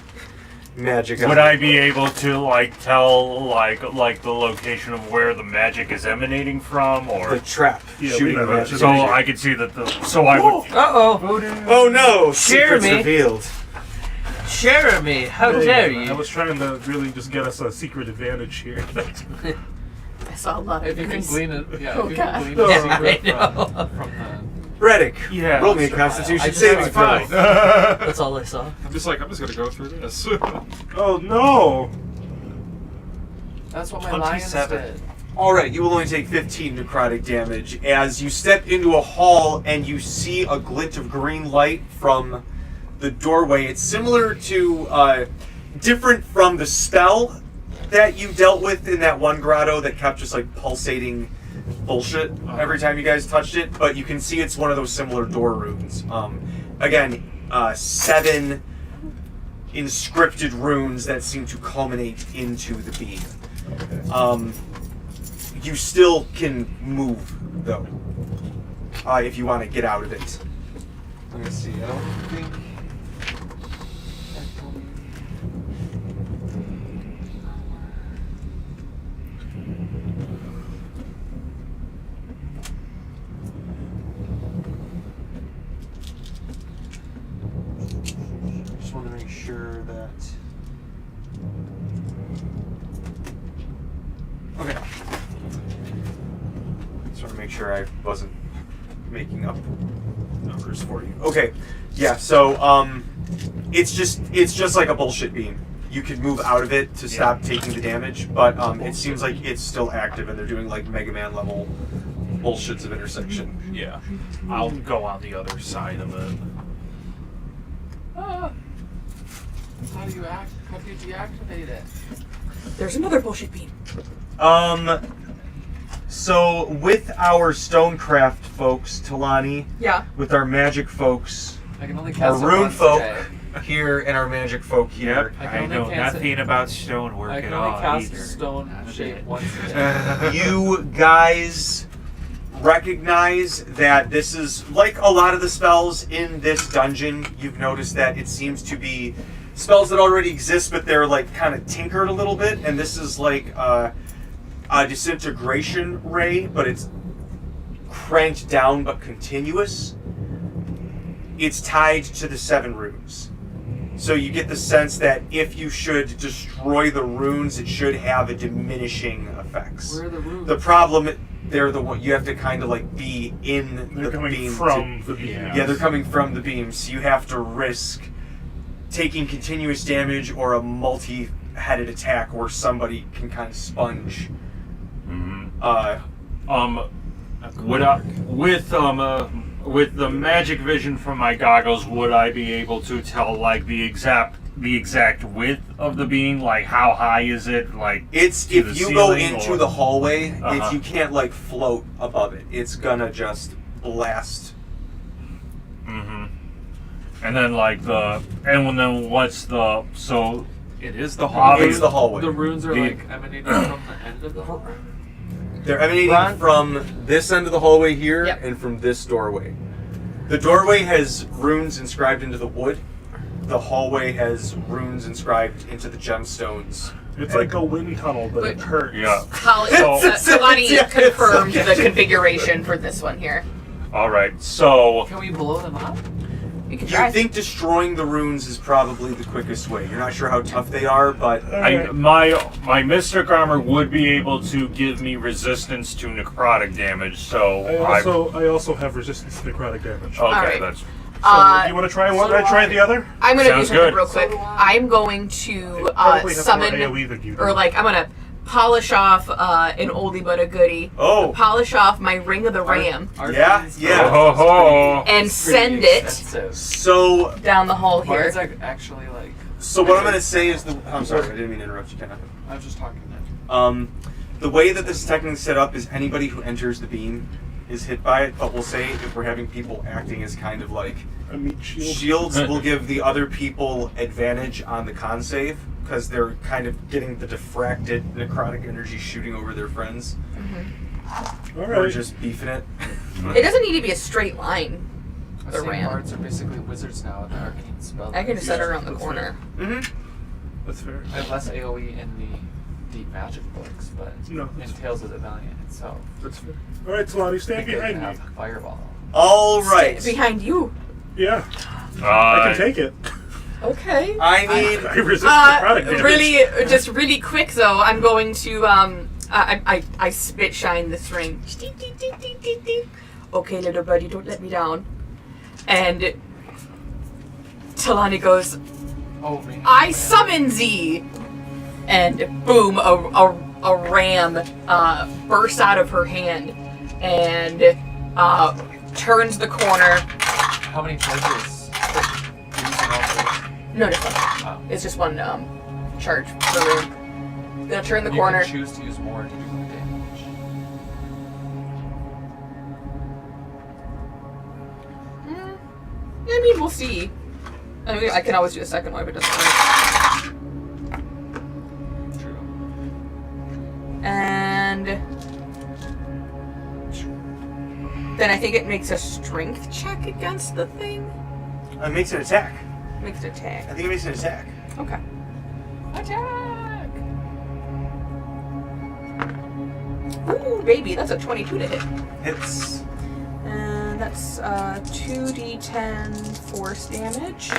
magic. Would I be able to tell the location of where the magic is emanating from, The or trap Yeah, shooting we- magic. so I could see that I would. Uh-oh. Oh no! Secrets me. revealed. Jeremy, how dare I you? was trying to really just get us a secret advantage here. I saw a lot of If you can things. glean it, yeah. Oh, if you God. can glean Yeah, a secret I know. from Reddick, Yeah. roll me a sure. Constitution just saving had throw. fun. That's all I saw. I'm just gonna go through this. Oh no! That's what my lions 27. did. All right, you will only take 15 necrotic damage as you step into a hall and you see a glint of green light from the doorway. It's similar to, different from the spell that you dealt with in that one grotto that kept just like pulsating bullshit every time you guys touched it, but you can see it's one of those similar door runes. Again, 7 inscripted runes that seem to culminate into the beam. You still can move, though, if you want to get out of it. Let me see. I don't think. Just want to make sure that. Okay. Just want to make sure I wasn't making up numbers for you. Okay. Yeah. So it's just like a bullshit beam. You could move out of it to stop taking the damage, but it seems like it's still active, and they're doing like Mega Man level bullshits of intersection. Yeah. I'll go on the other side of it. How do you deactivate it? There's another bullshit beam. So with our stonecraft folks, Talani, Yeah. with our magic folks, I can only our cast it rune once folk a day. here, and our magic folk here. I I can know only cast nothing about stonework I at can all only cast either. stone Not a shape bit. once a day. You guys recognize that this is like a lot of the spells in this dungeon. You've noticed that it seems to be spells that already exist, but they're like kind of tinkered a little bit. And this is like a disintegration ray, but it's cranked down but continuous. It's tied to the 7 runes. So you get the sense that if you should destroy the runes, it should have a diminishing effects. Where are the runes? The problem they're the one you have to kind of like be in They're the coming beam. from the beam. Yeah, they're coming from the beam, so you have to risk taking continuous damage or a multi-headed attack where somebody can kind of sponge. Would I, with the magic vision from my goggles, would I be able to tell like the exact width of the beam? Like how high is it? Like It's to if the you go ceiling, into or- the hallway, Uh-huh. you can't like float above it. It's gonna just blast. And then like then what's the so? It is the hallway. It's the hallway. The runes are like emanating from the end of the hallway. They're emanating Ron? from this end of the hallway here Yep. and from this doorway. The doorway has runes inscribed into the wood. The hallway has runes inscribed into the gemstones. It's like a wind tunnel, but it hurts. Yeah. Kalani Yeah, confirmed it's- the configuration for this one here. All right. So Can we blow them up? You can You try. think destroying the runes is probably the quickest way. You're not sure how tough they are, but my mystic armor would be able to give me resistance to necrotic damage. So I also have resistance to necrotic damage. okay, right. that's So, do you want to try one? so I try do the other? I'm gonna do Sounds something good. real quick. So do I. I'm going to Probably have more summon, AoE than you do. or like I'm gonna polish off an oldie but a goodie. Oh. Polish off my Ring of the Ram Yeah, Arcane's yeah. Ho, ho, ho. and pretty send it expensive. so down the hall Or here. is that actually like? what I'm gonna say is I'm sorry, I didn't mean to interrupt you, Ken. I was just talking then. The way that this is technically set up is anybody who enters the beam is hit by it, but we'll say if we're having people acting as kind of like A meat shield. shields, will give the other people advantage on the con save because they're kind of getting the diffracted necrotic energy shooting over their friends. All Or right. just beefing it. It doesn't need to be a straight line. I've The seen ram. bards are basically wizards now with the arcane spell. I can just set Yeah. it around the That's corner. Mm-hmm. That's fair. I have less AoE in the deep magic books, but No, in that's- Tales of the Valiant itself, That's fair. All right, Talani, I stand think they behind have me. fireball. All right. Behind you. Yeah, I can take it. Okay. I need. I resist necrotic damage. Really quick though, I'm going to I spit shine this ring. Okay, little buddy, don't let me down. And Talani goes, Oh man. I summon thee! And boom, a ram bursts out of her hand and turns the corner. How many charges? You're using all three? No, just one. Oh. It's just one charge per room. Gonna turn the You corner. can choose to use more to do more damage. I mean, we'll see. I mean, I can always do a second one if it doesn't work. True. And then I think it makes a strength check against the thing. It makes an attack. Makes it attack. I think it makes an attack. Okay. Attack! Ooh, baby, that's a 22 to hit. It's. And that's 2d10 force damage.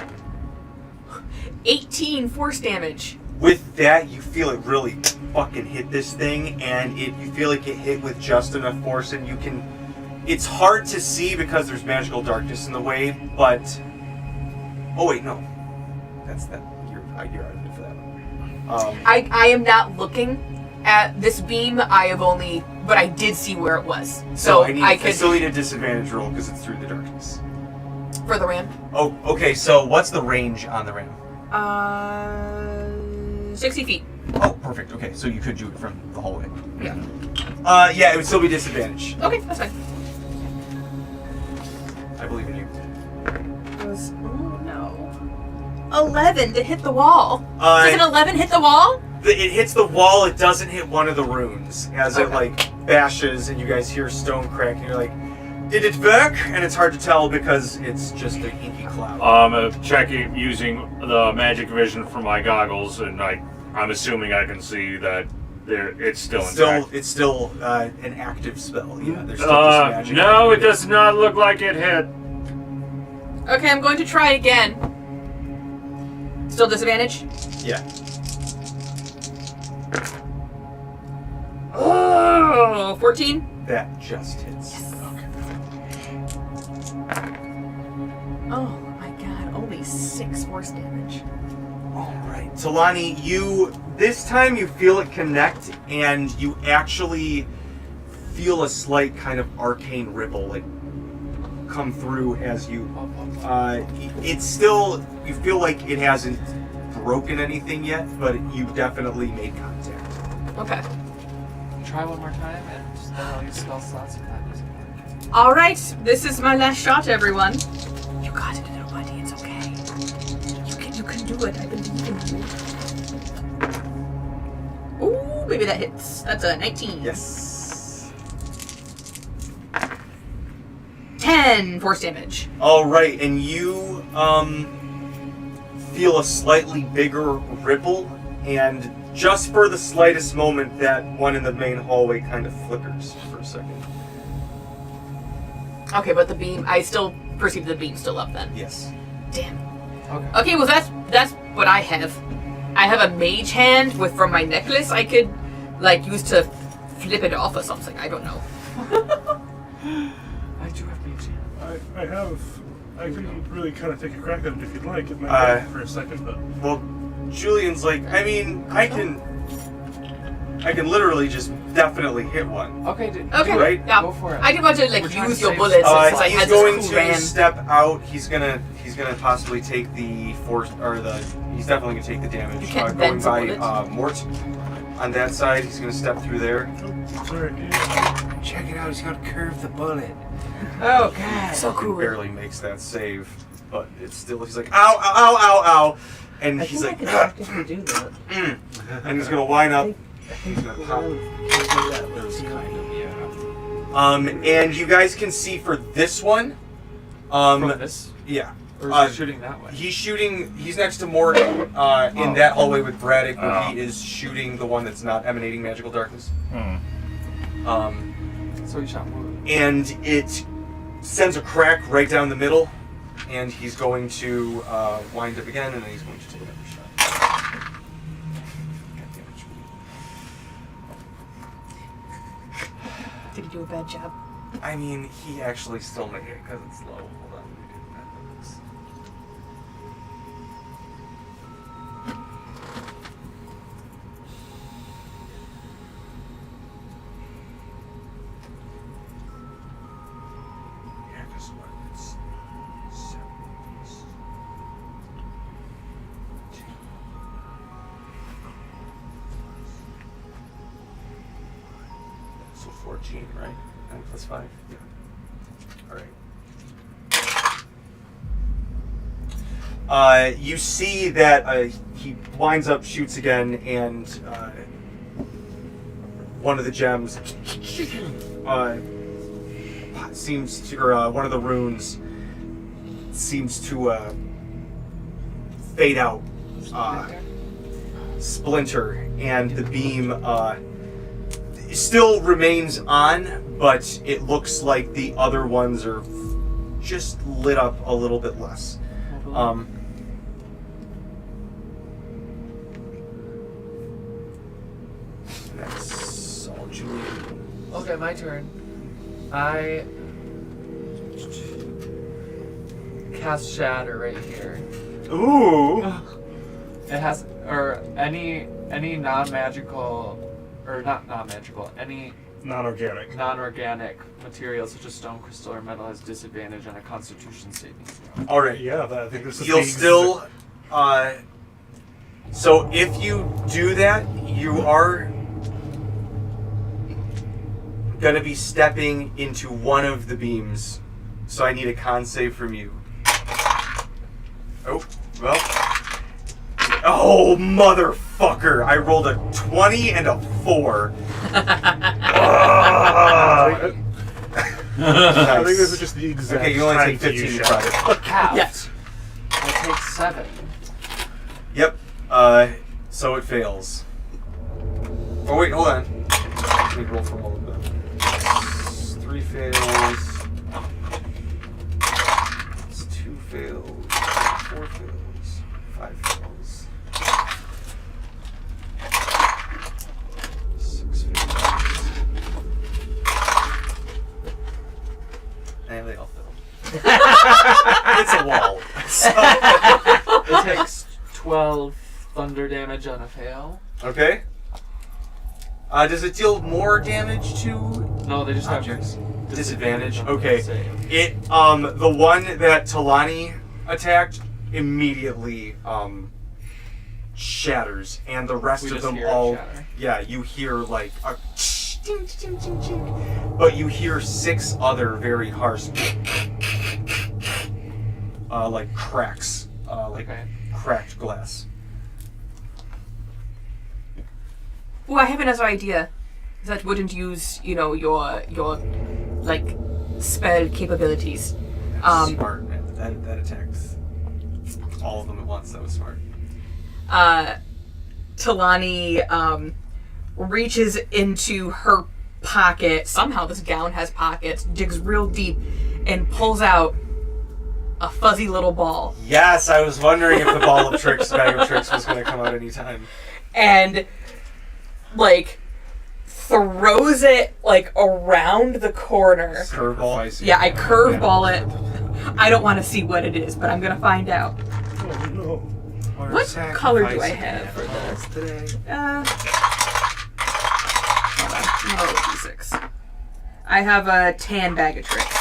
18 force damage. With that, you feel it really fucking hit this thing, and you feel like it hit with just enough force, and you can. It's hard to see because there's magical darkness in the way, but. Oh wait, no. That's that. You're out of it for that one. I am not looking at this beam. But I did see where it was. So I could still need a disadvantage roll because it's through the darkness. for the ram. Oh, okay. So what's the range on the ram? 60 feet. Oh, perfect. Okay, so you could do it from the hallway. Yeah. Yeah, it would still be disadvantage. Okay, that's fine. I believe in you. Oh no. 11 to hit the wall. Does an Uh, 11 hit the wall? it hits the wall. It doesn't hit one of the runes as it Okay. like bashes, and you guys hear stone crack, and you're like, "Did it work?" And it's hard to tell because it's just an inky cloud. Checking using the magic vision from my goggles, and I'm assuming I can see that it's still intact. It's still an active spell. Yeah, there's still just magic. No, it does not look like it hit. Okay, I'm going to try again. Still disadvantage? Yeah. Oh, 14? That just hits. Oh my god, only 6 force damage. Alright. Talani, this time you feel it connect, and you actually feel a slight kind of arcane ripple, like, come through as you, it's still, you feel like it hasn't broken anything yet, but you definitely made contact. Okay. Try one more time, and then I'll use spell slots if that doesn't work. Alright, this is my last shot, everyone. You got it, little buddy, it's okay. You can do it, I believe in you. Ooh, baby, that hits. That's a 19. Yes. 10 force damage. Alright, and you, feel a slightly bigger ripple, and just for the slightest moment, that one in the main hallway kind of flickers for a second. Okay, but the beam, I still perceive the beam still up then. Yes. Damn. Okay. Okay, well that's what I have. I have a mage hand from my necklace I could like use to flip it off or something. I don't know. I do have mage. I can really kind of take a crack at it if you'd like. It might take for a second, but Well, Julian's like, I mean, I can literally just definitely hit one. Okay, Okay, Right? yeah. Go for it. I didn't want to like We're trying use to your save bullets since I He's had going this to cool ram. step out. He's gonna possibly take the force, or he's definitely gonna take the damage. You can't Going bend a by bullet. Mort on that side, he's gonna step through there. sorry. Check it out, he's gonna curve the bullet. Oh god, so He cool. barely makes that save, but it's still. He's like, ow, ow, ow, ow, ow, and I he's think like, I can actively do that. and he's gonna wind up. He's gonna pop. There's kind of, yeah. And you guys can see for this one, From this? yeah. Or is he shooting that way? He's next to Mort in that hallway with Braddock, where he is shooting the one that's not emanating magical darkness. So he shot wound. And it sends a crack right down the middle, and he's going to wind up again, and then he's going to take another shot. Did he do a bad job? I mean, he actually still made it because it's low. Hold on, let me do that. Yeah, because what? It's 7. So 14, right? 9 plus 5? Yeah. Alright. You see that he winds up, shoots again, and one of the gems seems to, or one of the runes seems to fade out, splinter, and the beam still remains on, but it looks like the other ones are just lit up a little bit less. That's all Julian. Okay, my turn. I cast Shatter right here. Ooh! It has, or any non-magical, or not non-magical, any Non-organic. non-organic material such as stone, crystal, or metal has disadvantage on a Constitution saving throw. All right. Yeah, I think this is You'll the still. So if you do that, you are gonna be stepping into one of the beams. So I need a con save from you. Oh, well. Oh, motherfucker! I rolled a 20 and a 4. I think this is just the exact Okay, you only time take to 15 use to shatter. try it. Half. Yes. I take 7. Yep. So it fails. Oh wait, hold on. Let me roll for all of them. 3 fails. It's 2 fails. 4 fails. 5 fails. 6 fails. it's a wall. It takes 12 thunder damage on a fail. Okay. Does it deal more damage to No, they just objects? have Disadvantage. on the Okay. save. It the one that Talani attacked immediately shatters, and the rest We of just them hear it all. shatter. Yeah, you hear like a ding, ding, ding, ding, but you hear 6 other very harsh, like cracks, like Okay. cracked glass. Oh, I have another idea that wouldn't use, your like spell capabilities. Smart, man. That attacked all of them at once. That was smart. Talani reaches into her pocket. Somehow this gown has pockets. Digs real deep and pulls out a fuzzy little ball. Yes, I was wondering if the ball of tricks, bag of tricks, was going to come out anytime. And like throws it like around the corner. Curveball. Yeah, I curveball it. I don't want to see what it is, but I'm gonna find out. Oh no. What color do I have for this? Today. Hold on. Oh, D6. I have a tan bag of tricks.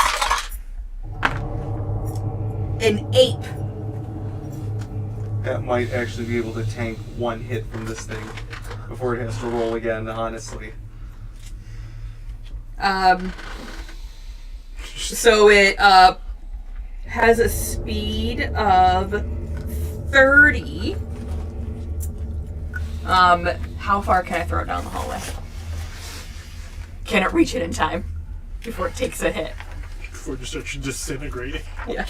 An ape. That might actually be able to tank one hit from this thing before it has to roll again, honestly. So it has a speed of 30. How far can I throw it down the hallway? Can it reach it in time before it takes a hit? Before it starts disintegrating. Yeah.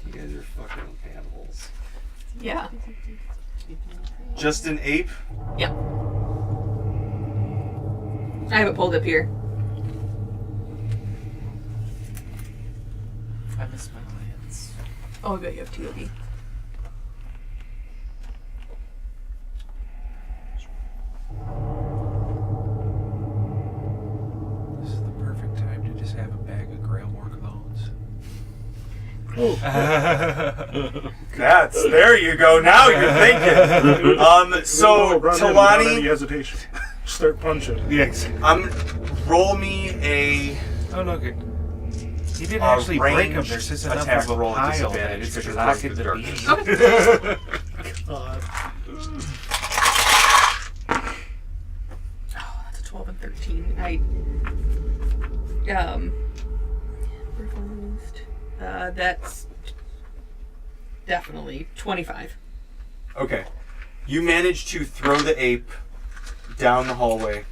You guys are fucking animals. Yeah. Just an ape? Yep. I have it pulled up here. I miss my lions. Oh, good, you have two of you. This is the perfect time to just have a bag of Grailmore clones. There you go. Now you're thinking. So Without any Talani, hesitation. Start punching. Yes. roll me a Oh, look. You didn't actually break them. There's just enough attack of a roll pile that disadvantage it's because you're blocking thrown the through beam. God. Oh, that's a 12 and 13. Removed. That's definitely 25. Okay. You manage to throw the ape down the hallway,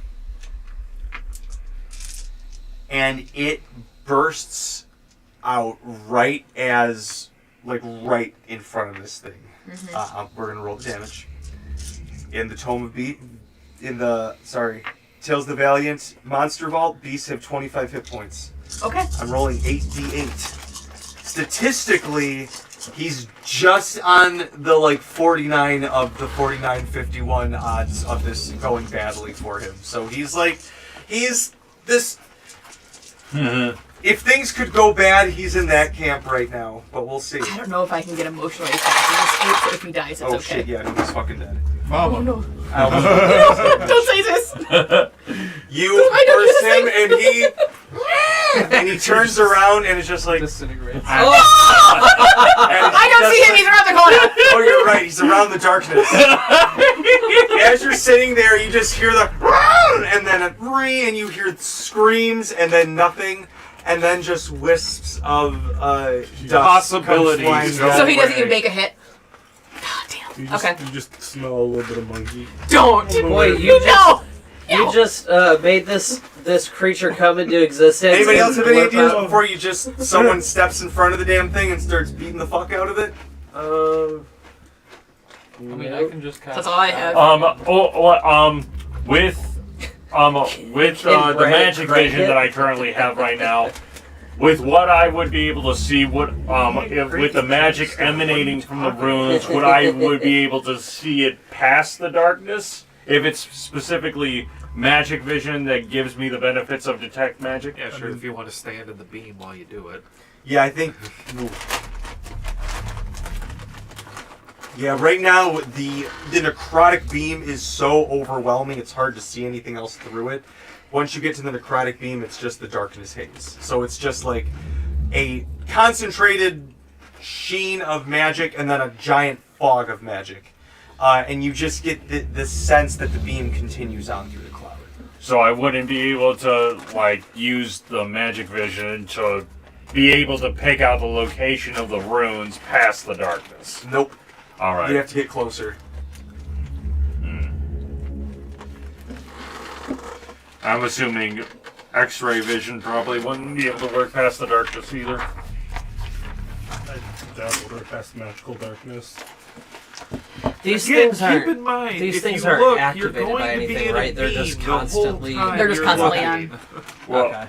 and it bursts out right in front of this thing. We're gonna roll the damage. In the Tales of the Valiant Monster Vault, beasts have 25 hit points. Okay. I'm rolling 8d8. Statistically, he's just on the 49 of the 49-51 odds of this going badly for him. So he's this. If things could go bad, he's in that camp right now. But we'll see. I don't know if I can get emotionally attached to this ape, so if he dies, it's Oh okay. shit! Yeah, no, he's fucking dead. Oh no. I almost- Don't say this! You I don't burst get him, and he turns around and it's just like. Disintegrates. I don't see him, he's around the corner! Oh, you're right. He's around the darkness. As you're sitting there, you just hear the and then a and you hear screams and then nothing, and then just wisps of dust Possibilities. come flying So he your doesn't way. even make a hit. God damn. You just, Okay. You just smell a little bit of monkey. Don't! Boy, you No! You just made this creature come into existence. Anybody and else have any blip ideas out. before you just someone steps in front of the damn thing and starts beating the fuck out of it? I mean, I can just cast. That's all I have. With the magic Right vision hit. that I currently have right now, with what I would be able to see, with the magic emanating from the runes, would be able to see it past the darkness? If it's specifically magic vision that gives me the benefits of detect magic? Yeah, sure. If you want to stand in the beam while you do it. Yeah, I think. Yeah, right now the necrotic beam is so overwhelming; it's hard to see anything else through it. Once you get to the necrotic beam, it's just the darkness haze. So it's just like a concentrated sheen of magic and then a giant fog of magic, and you just get the sense that the beam continues on through the cloud. So I wouldn't be able to use the magic vision to be able to pick out the location of the runes past the darkness. Nope. All right. You have to get closer. I'm assuming X-ray vision probably wouldn't be able to work past the darkness either. I doubt we'll work past the magical darkness. These Again, things aren't. keep in mind, These if things you aren't look, activated you're going by to be anything, in a right? They're just beam the whole constantly. time They're just you're constantly looking. on. Well, Okay.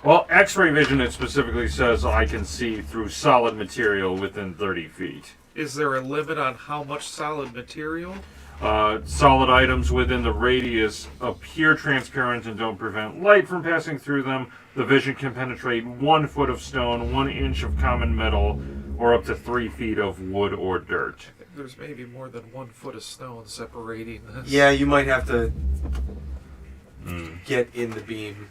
well, X-ray vision, it specifically says I can see through solid material within 30 feet. Is there a limit on how much solid material? Solid items within the radius appear transparent and don't prevent light from passing through them. The vision can penetrate 1 foot of stone, 1 inch of common metal, or up to 3 feet of wood or dirt. I think there's maybe more than 1 foot of stone separating this. Yeah, you might have to get in the beam.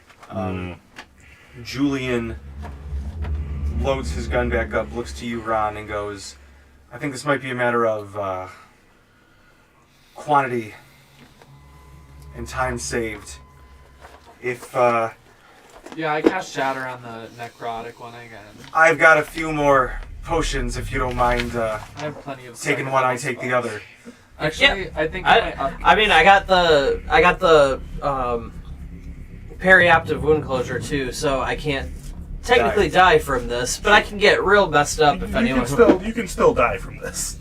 Julian loads his gun back up, looks to you, Ron, and goes, I think this might be a matter of quantity and time saved. If Yeah, I cast Shatter on the necrotic one again. I've got a few more potions, if you don't mind I have plenty of. taking second one, I level take the spells. other. Actually, I think I might up. I mean, I got the perioptive wound closure too, so I can't technically die from this, but I can get real messed up if anyone. You can still die from this.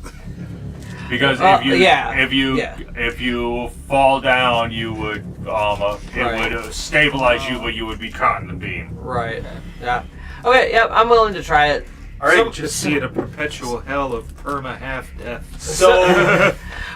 Because if you fall down, you would would stabilize you, but you would be caught in the beam. Right. Yeah. Okay. Yep. I'm willing to try it. All right, Just see it a perpetual hell of perma half death. so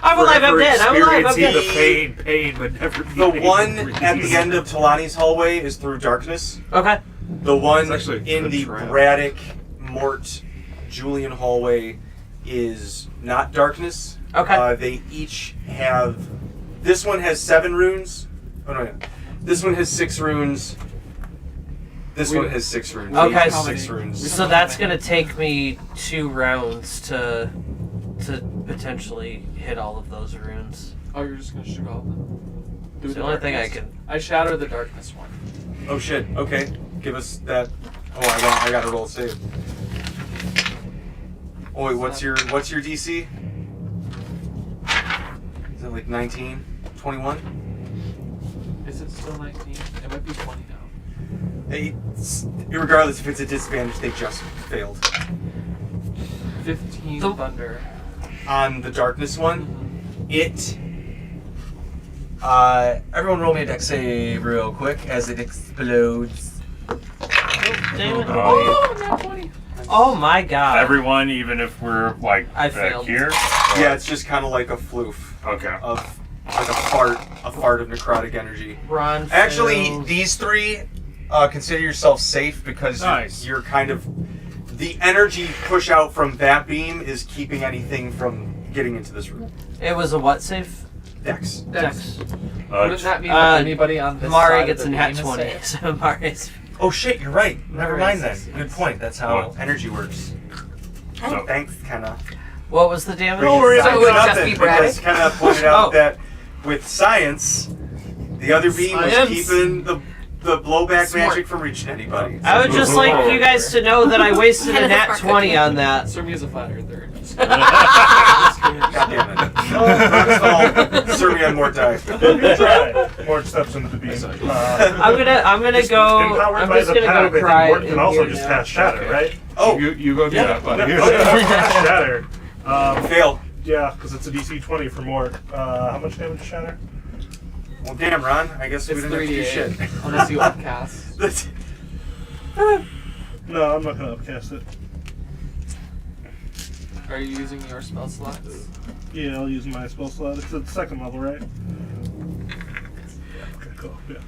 I'm alive. I'm dead. I'm alive. I'm Experiencing dead. the pain, but never the being one able to at breathe. the end of Talani's hallway is through darkness. Okay. The one It's actually a in good the trap. Braddock, Mort, Julian hallway is not darkness. Okay. They each have. This one has 7 runes. Oh no, this one has 6 runes. This one has 6 runes. Okay, Each has so 6 runes. So that's gonna take me 2 rounds to potentially hit all of those runes. Oh, you're just gonna shoot all of them? Do It's the only thing I darkness. can. I shatter the darkness one. Oh shit. Okay, give us that. Oh, I got to roll a save. Oh wait, what's your DC? Is it like 19, 21? Is it still 19? It might be 20 now. Regardless if it's a disadvantage, they just failed. 15 The- thunder. On the darkness one, it. Everyone roll me a dex save real quick as it explodes. Damn it. Oh, not 20. Oh my god. Everyone, even if we're I back failed. here. Yeah, it's just kind of like a floof Okay. of like a fart of necrotic energy. Ron. Actually, failed. these 3, consider yourself safe because Nice. you're kind of the energy push out from that beam is keeping anything from getting into this room. It was a what save? Dex. Dex. Wouldn't that mean that anybody on this Mari side gets of a the nat beam is 20. safe? So Mari's. Oh shit, you're right. Never mind then. Yes. Good point. That's how What? energy works. So, Thanks, Kenna. What was the damage? Don't worry So about it would just Nothing, be Braddock? because Kenna pointed out Oh. that with science, the other beam was Science. keeping the blowback Smart. magic from reaching anybody. I would just like you guys to know that I wasted a Kind of a nat smart 20 cookie. on that. Serve me as a flat earther. God damn it. First of all, serve me on more die. Good try. Mort steps into the beam. I'm gonna go. Empowered I'm by just the gonna pack, go I think cry. Mort can in also here just now. cast Shatter, right? Oh, You go do Yeah. that, buddy. Cast Shatter. fail. Yeah, because it's a DC 20 for Mort. How much damage is Shatter? Well, damn, Ron. I guess we It's didn't have to do 3d8. shit. Unless you upcast. No, I'm not gonna upcast it. Are you using your spell slots? Yeah, I'll use my spell slot. It's at second level, right? Yeah, okay, cool. Yeah.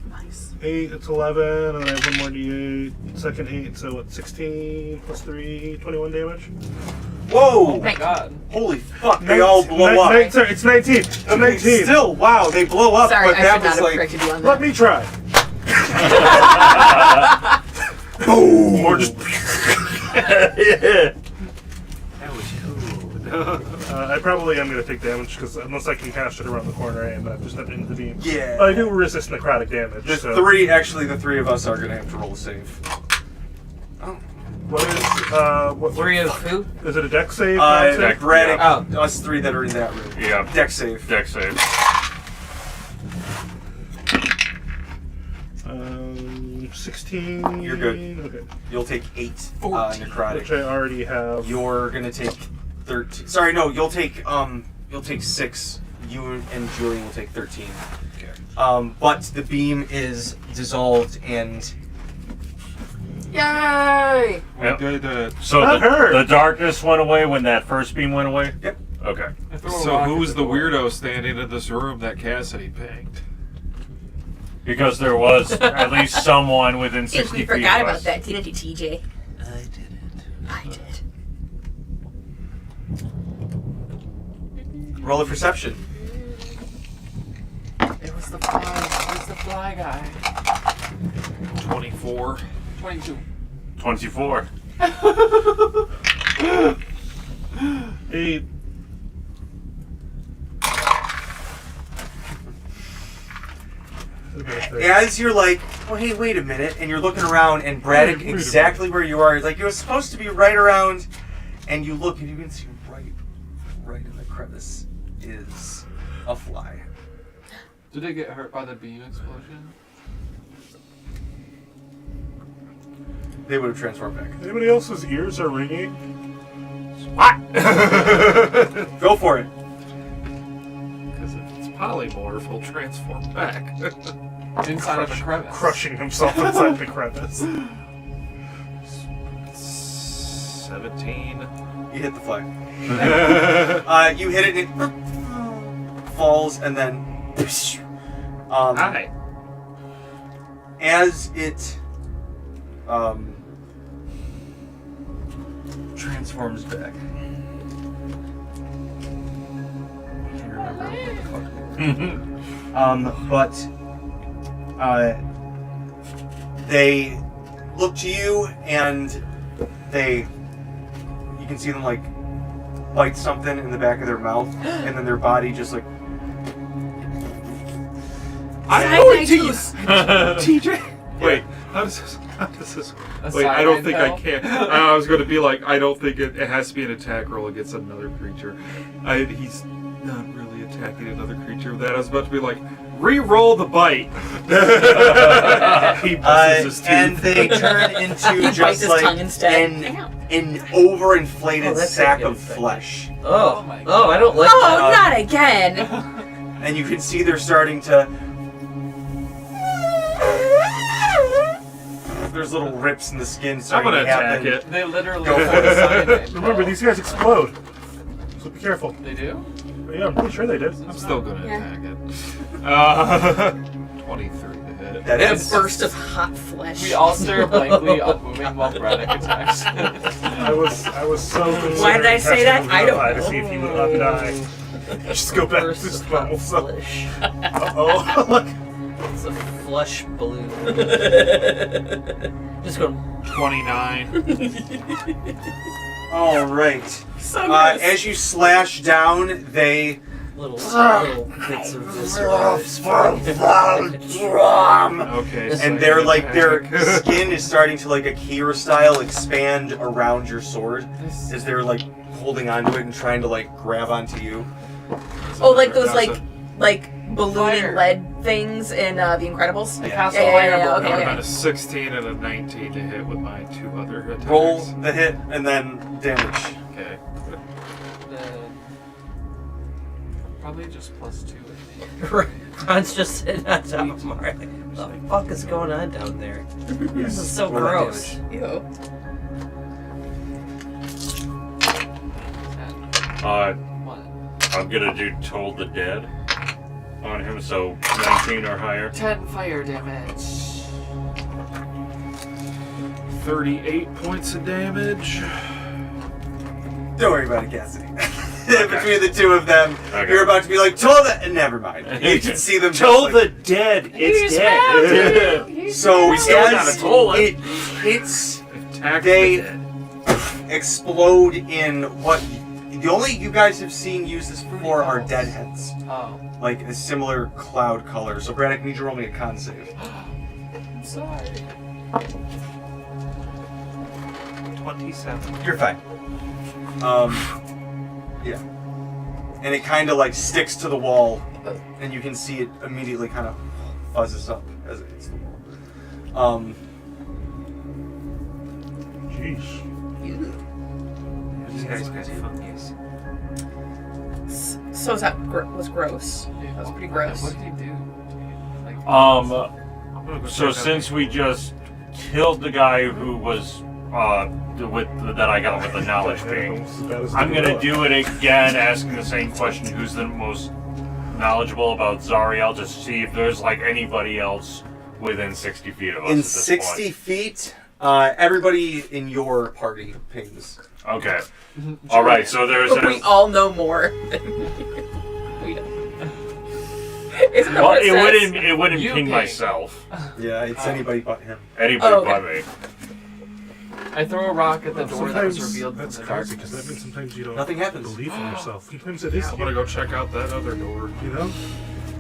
Nice. 8, it's 11, and then I have one more d8. Second 8, so it's 16 plus 3, 21 damage. Whoa! Oh my god. Holy fuck! They all blow up. Sorry, it's 19. It's 19. Still, wow! They blow up, Sorry, but I that should not was have like. corrected you on Let that. me try. Boom! Or just. That was cool. I probably am going to take damage because unless I can cast it around the corner, I am not just not into the beam. Yeah. But I do resist necrotic damage. The so. three of us are gonna have to roll a save. What is what 3 of who? is it? A dex save? Con save? Braddock, Oh. us three that are in that room. Yeah. Dex save. Dex save. 16. You're good. Okay. You'll take 8 Which necrotic. I already have. You're gonna take 13. Sorry, no. You'll take 6. You and Julian will take 13. Okay. But the beam is dissolved and. Yay! Yep. Good, So Not her. the darkness went away when that first beam went away? Yep. Okay. I threw a so rock who at was the door. weirdo standing in this room that Cassidy pinged? Because there was at least someone within I think 60 we feet forgot of about us. that, didn't you, TJ? I didn't. I did. Roll a perception. It was the fly. It was the fly guy. 24. 22. 24. 8. As you're like, oh hey, wait a minute, and you're looking around, and Braddock, Wait a exactly where you are, like you're supposed to be right around, and you look and you can see right in the crevice is a fly. Did it get hurt by the beam explosion? They would have transformed back. Anybody else's ears are ringing? Go for it. Because if it's polymorph, he'll transform back. Inside of a crevice. Crushing himself inside the crevice. 17. You hit the fly. You hit it and it falls, and then Hi. as it transforms back. I can't remember what the fuck they look to you and you can see them like bite something in the back of their mouth, and then their body just like. I know it, Cyanide TJ. Wait, how does this? A Wait, I don't think I cyanide can. I was going to be like, I don't think it has to be an attack roll against another creature. He's not really attacking another creature with that. I was about to be like, re-roll the bite. He busts his teeth. And they turn into He bites just his like tongue instead. an overinflated Oh, that's sack not of good. flesh. Oh, Oh my oh, I don't like Oh, that. not again! And you can see they're starting to. There's little rips in the skin I'm starting going to to happen. attack it. They literally Go put for it. a cyanide Remember, pill. these guys explode. So be careful. They do? Yeah, I'm pretty sure they did. I'm still going to Yeah. attack it. 23 to hit. That A is. burst of hot flesh. We all stare blankly, unmoving while Braddock attacks. I was so concerned. Why did I say that? I don't To see if he would not die. Just go back to Burst his of normal hot self. flesh. Uh-oh. Look. It's a flesh balloon. Just going. 29. All right. So gross. As you slash down, they. Little bits of viscera. Okay. And they're like their skin is starting to like Akira style expand around your sword as they're like holding onto it and trying to like grab onto you. Oh, like those That's like balloon Fire. and lead things in The Incredibles? I cast Yeah, a yeah, fire yeah, balloon. okay, I okay. got a 16 and a 19 to hit with my 2 other attacks. Roll the hit and then damage. Okay. Probably just +2, I think. Right. Kron's just sitting on top of Mario. What the fuck is going on down there? This is so Roll that gross. damage. Ew. One. I'm gonna do Toll the Dead on him, so 19 or higher. 10 fire damage. 38 points of damage. Don't worry about it, Cassidy. Between the two of them, Okay. you're about to be like, told that. Never mind. You can see them. Toll just the dead. It's dead. So We still gotta as toll it. it hits, Attack they the dead. explode in what the only you guys have seen use this before are deadheads, Oh. like a similar cloud color. So Braddock, need you to roll me a con save. I'm sorry. 27. You're fine. Yeah. And it kind of like sticks to the wall, and you can see it immediately kind of fuzzes up as it hits the wall. Jeez. These guys got fungus. So that was gross. That was pretty gross. What did he do? Like, Um, I'm gonna go so check out since we just killed the guy who was that I got with the knowledge being, I'm gonna do it again, asking the same question: who's the most knowledgeable about Zariel? Just see if there's like anybody else within 60 feet of us. In at this 60 point. feet, everybody in your party pings. Okay. All right. So there's We all know more than we don't. Isn't that well, what it says? it wouldn't You ping ping. myself. Yeah, it's anybody but him. Anybody Oh, okay. but me. I throw a rock at the door that was Sometimes revealed from that's the crazy because darkness. that means sometimes you don't Nothing happens. believe in yourself. Sometimes it is. I'm gonna go check out that other door. You know?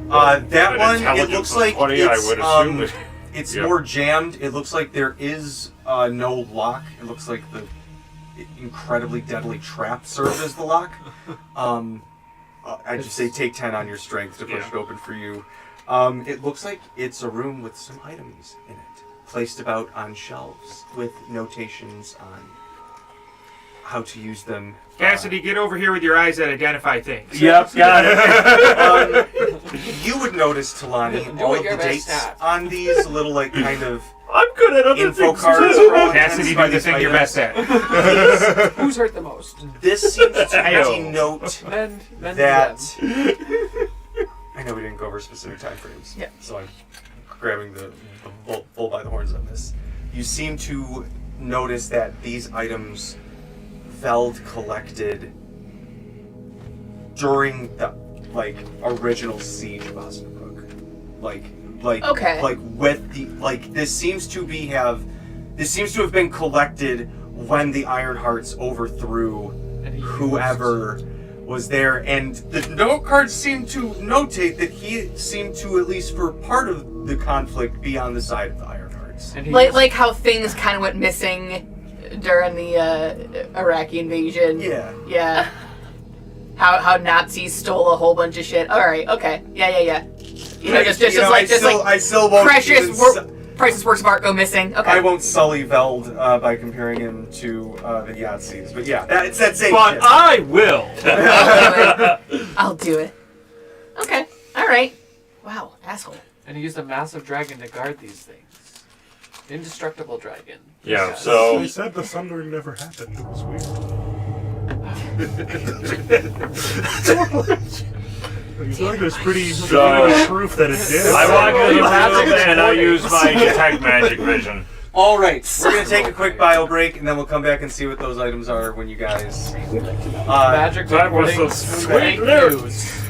That An one, it intelligence looks of like 20, I it's, would assume it- it's Yeah. more jammed. It looks like there is no lock. It looks like the incredibly deadly trap served as the lock. I just say take 10 on your strength to push Yeah. it open for you. It looks like it's a room with some items in it, placed about on shelves with notations on how to use them. Cassidy, get over here with your eyes that identify things. Yep, got it. You would notice, Talani, Do all it of your the best dates at. on these little, like, kind of I'm good at other info things cards too. for all Cassidy, intents by do the these thing you're items. best at. Who's hurt the most? This seems to Ayo. denote Men that. men. I know we didn't go over specific time frames, Yeah. so I'm grabbing the bull by the horns on this. You seem to notice that these items Veld collected during the original siege of Osnabrück. Okay. With the this seems to have been collected when the Ironhearts overthrew And he whoever was there, and the note cards seem to notate that he seemed to, at least for part of the conflict, be on the side of the Ironhearts. And he Like how things kind of went missing during the Iraqi invasion. Yeah. Yeah. How Nazis stole a whole bunch of shit. All right. Okay. Yeah. You know, just I still won't even precious works of art go missing. Okay. I won't sully Veld by comparing him to the Yahtzees, but yeah, it's that same But shit. I will. I'll do it. Okay. All right. Wow. Asshole. And he used a massive dragon to guard these things. Indestructible dragon. Yeah. Yes. So They said the Sundering never happened. It was weird. I feel like there's pretty So- proof that it did. I walk into the Magic room and I recording. use my detect magic vision. All right, we're gonna take a quick bio break, and then we'll come back and see what those items are when you guys. Magic That was recordings. some Thank sweet you. news.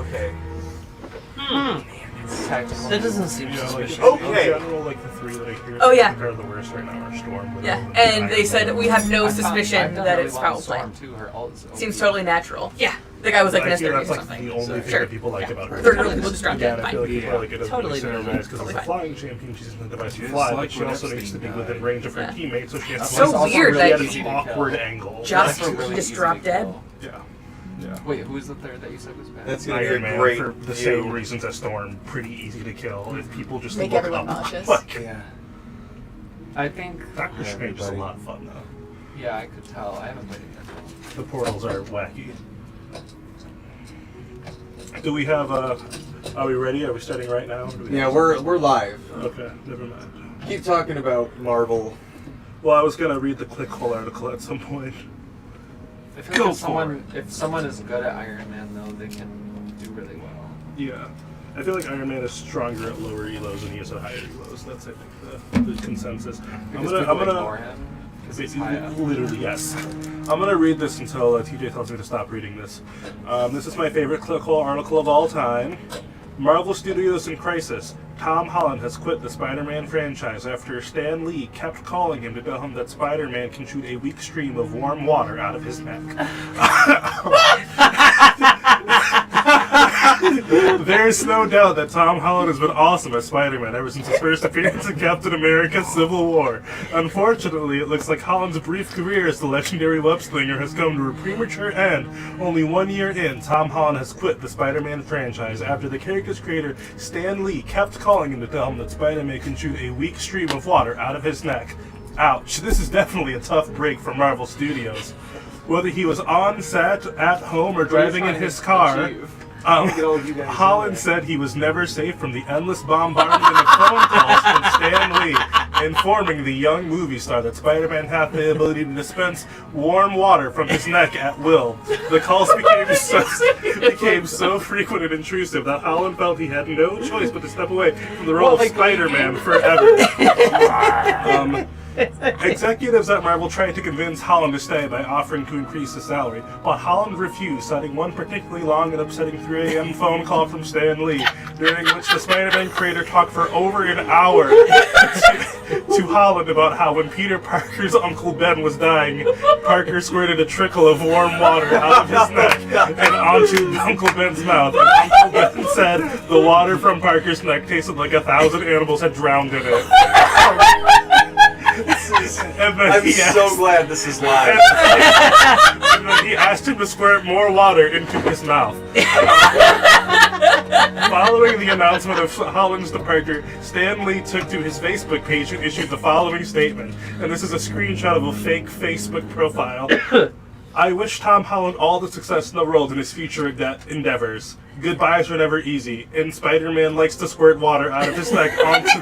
Okay. That doesn't seem Yeah, like, suspicious. Okay. In general, like the three that I hear Oh, yeah. are the worst right now are Storm. Yeah, Widow, and they Iron said Man. we have no I found- suspicion I've done that really it's well foul in play. Storm, too. Her ult is Seems OP. totally natural. Yeah, the guy was like an I feel SW or that's like something. the only thing Sure. that people like Yeah. about her. They're really people distracted. Again, I feel like Fine. people are like it doesn't Totally really normal. because Totally it's a fine. flying champion. She's incentivized to Just fly, like but she also when needs to be Epstein within died. range of her Yeah. teammates, so she has So to weird really that at he- an awkward angle. Just Also really just easy drop to dead. kill. Yeah. Yeah. Wait, who was the third that you said was bad? That's gonna be a Iron Man great for the view. same reasons as Storm, pretty easy to kill if people just Make look everyone up. nauseous. Like, Yeah. I think. Doctor Strange is a lot of fun though. Yeah, I could tell. I haven't played it yet. The portals are wacky. Do we have are we ready? Are we starting right now? Do we Yeah, have- we're live. Okay, never mind. Keep talking about Marvel. Well, I was gonna read the ClickHole article at some point. I feel Go like for if someone is good at Iron Man, though, they can do really well. Yeah. I feel like Iron Man is stronger at lower elos than he is at higher elos. That's, I think, the consensus. Because people ignore him. Because he's high up. Literally, yes. I'm gonna read this until TJ tells me to stop reading this. This is my favorite ClickHole article of all time. Marvel Studios in crisis. Tom Holland has quit the Spider-Man franchise after Stan Lee kept calling him to tell him that Spider-Man can shoot a weak stream of warm water out of his neck. There's no doubt that Tom Holland has been awesome as Spider-Man ever since his first appearance in Captain America: Civil War. Unfortunately, it looks like Holland's brief career as the legendary web slinger has come to a premature end. Only 1 year in, Tom Holland has quit the Spider-Man franchise after the character's creator, Stan Lee, kept calling him to tell him that Spider-Man can shoot a weak stream of water out of his neck. Ouch, this is definitely a tough break for Marvel Studios. Whether he was on set, at home, or driving in his car, Holland said he was never safe from the endless bombardment of phone calls from Stan Lee, informing the young movie star that Spider-Man had the ability to dispense warm water from his neck at will. The calls became so frequent and intrusive that Holland felt he had no choice but to step away from the role of Spider-Man forever. Executives at Marvel tried to convince Holland to stay by offering to increase his salary, but Holland refused, citing one particularly long and upsetting 3 a.m. phone call from Stan Lee, during which the Spider-Man creator talked for over an hour to Holland about how when Peter Parker's Uncle Ben was dying, Parker squirted a trickle of warm water out of his neck and onto Uncle Ben's mouth, and Uncle Ben said the water from Parker's neck tasted like 1,000 animals had drowned in it. And then I'm so glad this is live. and then he asked him to squirt more water into his mouth. Following the announcement of Holland's departure, Stan Lee took to his Facebook page and issued the following statement. And this is a screenshot of a fake Facebook profile. I wish Tom Holland all the success in the world in his future endeavors. Goodbyes are never easy, and Spider-Man likes to squirt water out of his neck onto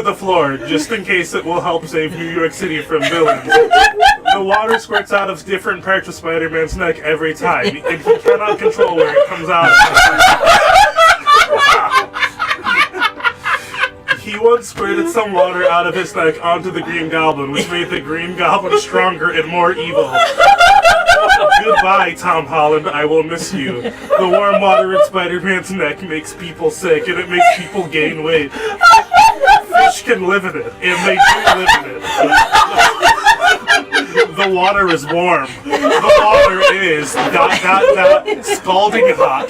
the floor, just in case it will help save New York City from villains. The water squirts out of different parts of Spider-Man's neck every time, and he cannot control where it comes out of. He once squirted some water out of his neck onto the Green Goblin, which made the Green Goblin stronger and more evil. Goodbye, Tom Holland, I will miss you. The warm water in Spider-Man's neck makes people sick, and it makes people gain weight. Fish can live in it, and they do live in it. The water is warm. The water is ... scalding hot.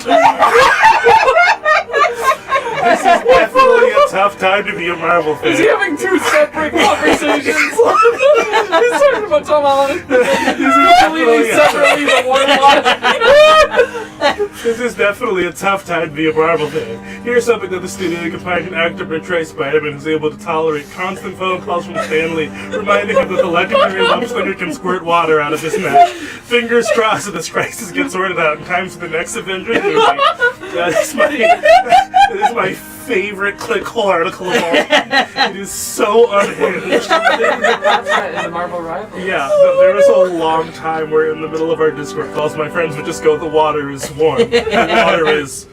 This is definitely a tough time to be a Marvel fan. Is he having two separate conversations? He's talking about Tom Holland. He's completely separately the warm water. This is definitely a tough time to be a Marvel fan. Here's something that the studio can find an actor portray Spider-Man who's able to tolerate constant phone calls from Stan Lee, reminding him that the legendary web slinger can squirt water out of his neck. Fingers crossed that this crisis gets sorted out in time for the next Avengers movie. That is my favorite ClickHole article of all time. It is so unhinged. In the Marvel Rival. Yeah, there was a long time where in the middle of our Discord calls, my friends would just go, the water is warm. The water is